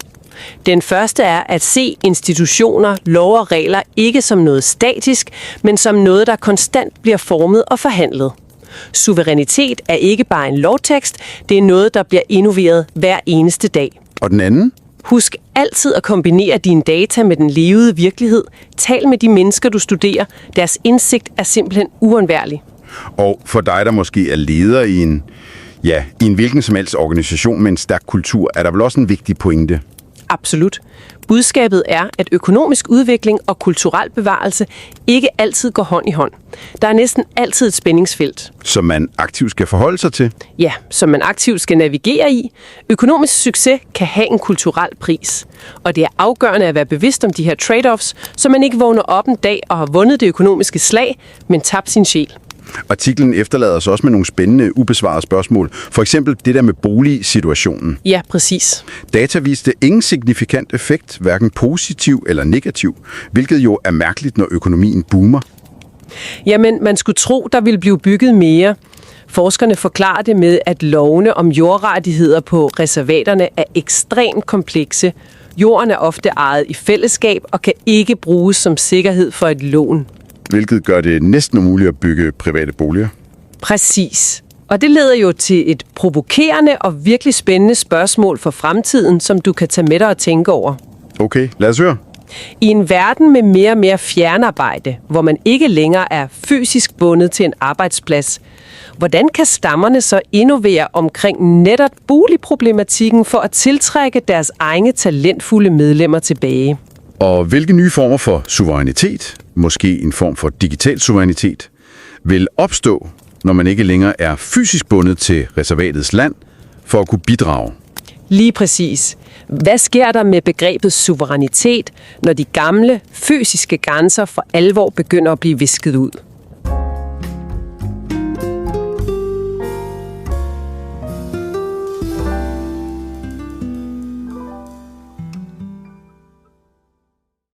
Den første er at se institutioner, love og regler ikke som noget statisk, men som noget, der konstant bliver formet og forhandlet. Suverænitet er ikke bare en lovtekst, det er noget, der bliver innoveret hver eneste dag. Og den anden? Husk altid at kombinere dine data med den levede virkelighed. Tal med de mennesker, du studerer. Deres indsigt er simpelthen uundværlig. Og for dig, der måske er leder i Ja, i en hvilken som helst organisation med en stærk kultur er der vel også en vigtig pointe. Absolut. Budskabet er, at økonomisk udvikling og kulturel bevarelse ikke altid går hånd i hånd. Der er næsten altid et spændingsfelt. Som man aktivt skal forholde sig til. Ja, som man aktivt skal navigere i. Økonomisk succes kan have en kulturel pris. Og det er afgørende at være bevidst om de her trade-offs, så man ikke vågner op en dag og har vundet det økonomiske slag, men tabt sin sjæl. Artiklen efterlader os også med nogle spændende, ubesvarede spørgsmål. For eksempel det der med boligsituationen. Ja, præcis. Data viste ingen signifikant effekt, hverken positiv eller negativ, hvilket jo er mærkeligt, når økonomien boomer. Jamen, man skulle tro, der ville blive bygget mere. Forskerne forklarer det med, at lovene om jordrettigheder på reservaterne er ekstremt komplekse. Jorden er ofte ejet i fællesskab og kan ikke bruges som sikkerhed for et lån. Hvilket gør det næsten umuligt at bygge private boliger. Præcis. Og det leder jo til et provokerende og virkelig spændende spørgsmål for fremtiden, som du kan tage med dig og tænke over. Okay, lad os høre. I en verden med mere og mere fjernarbejde, hvor man ikke længere er fysisk bundet til en arbejdsplads, hvordan kan stammerne så innovere omkring netop boligproblematikken for at tiltrække deres egne talentfulde medlemmer tilbage? Og hvilke nye former for suverænitet, måske en form for digital suverænitet, vil opstå, når man ikke længere er fysisk bundet til reservatets land for at kunne bidrage? Lige præcis. Hvad sker der med begrebet suverænitet, når de gamle fysiske grænser for alvor begynder at blive visket ud?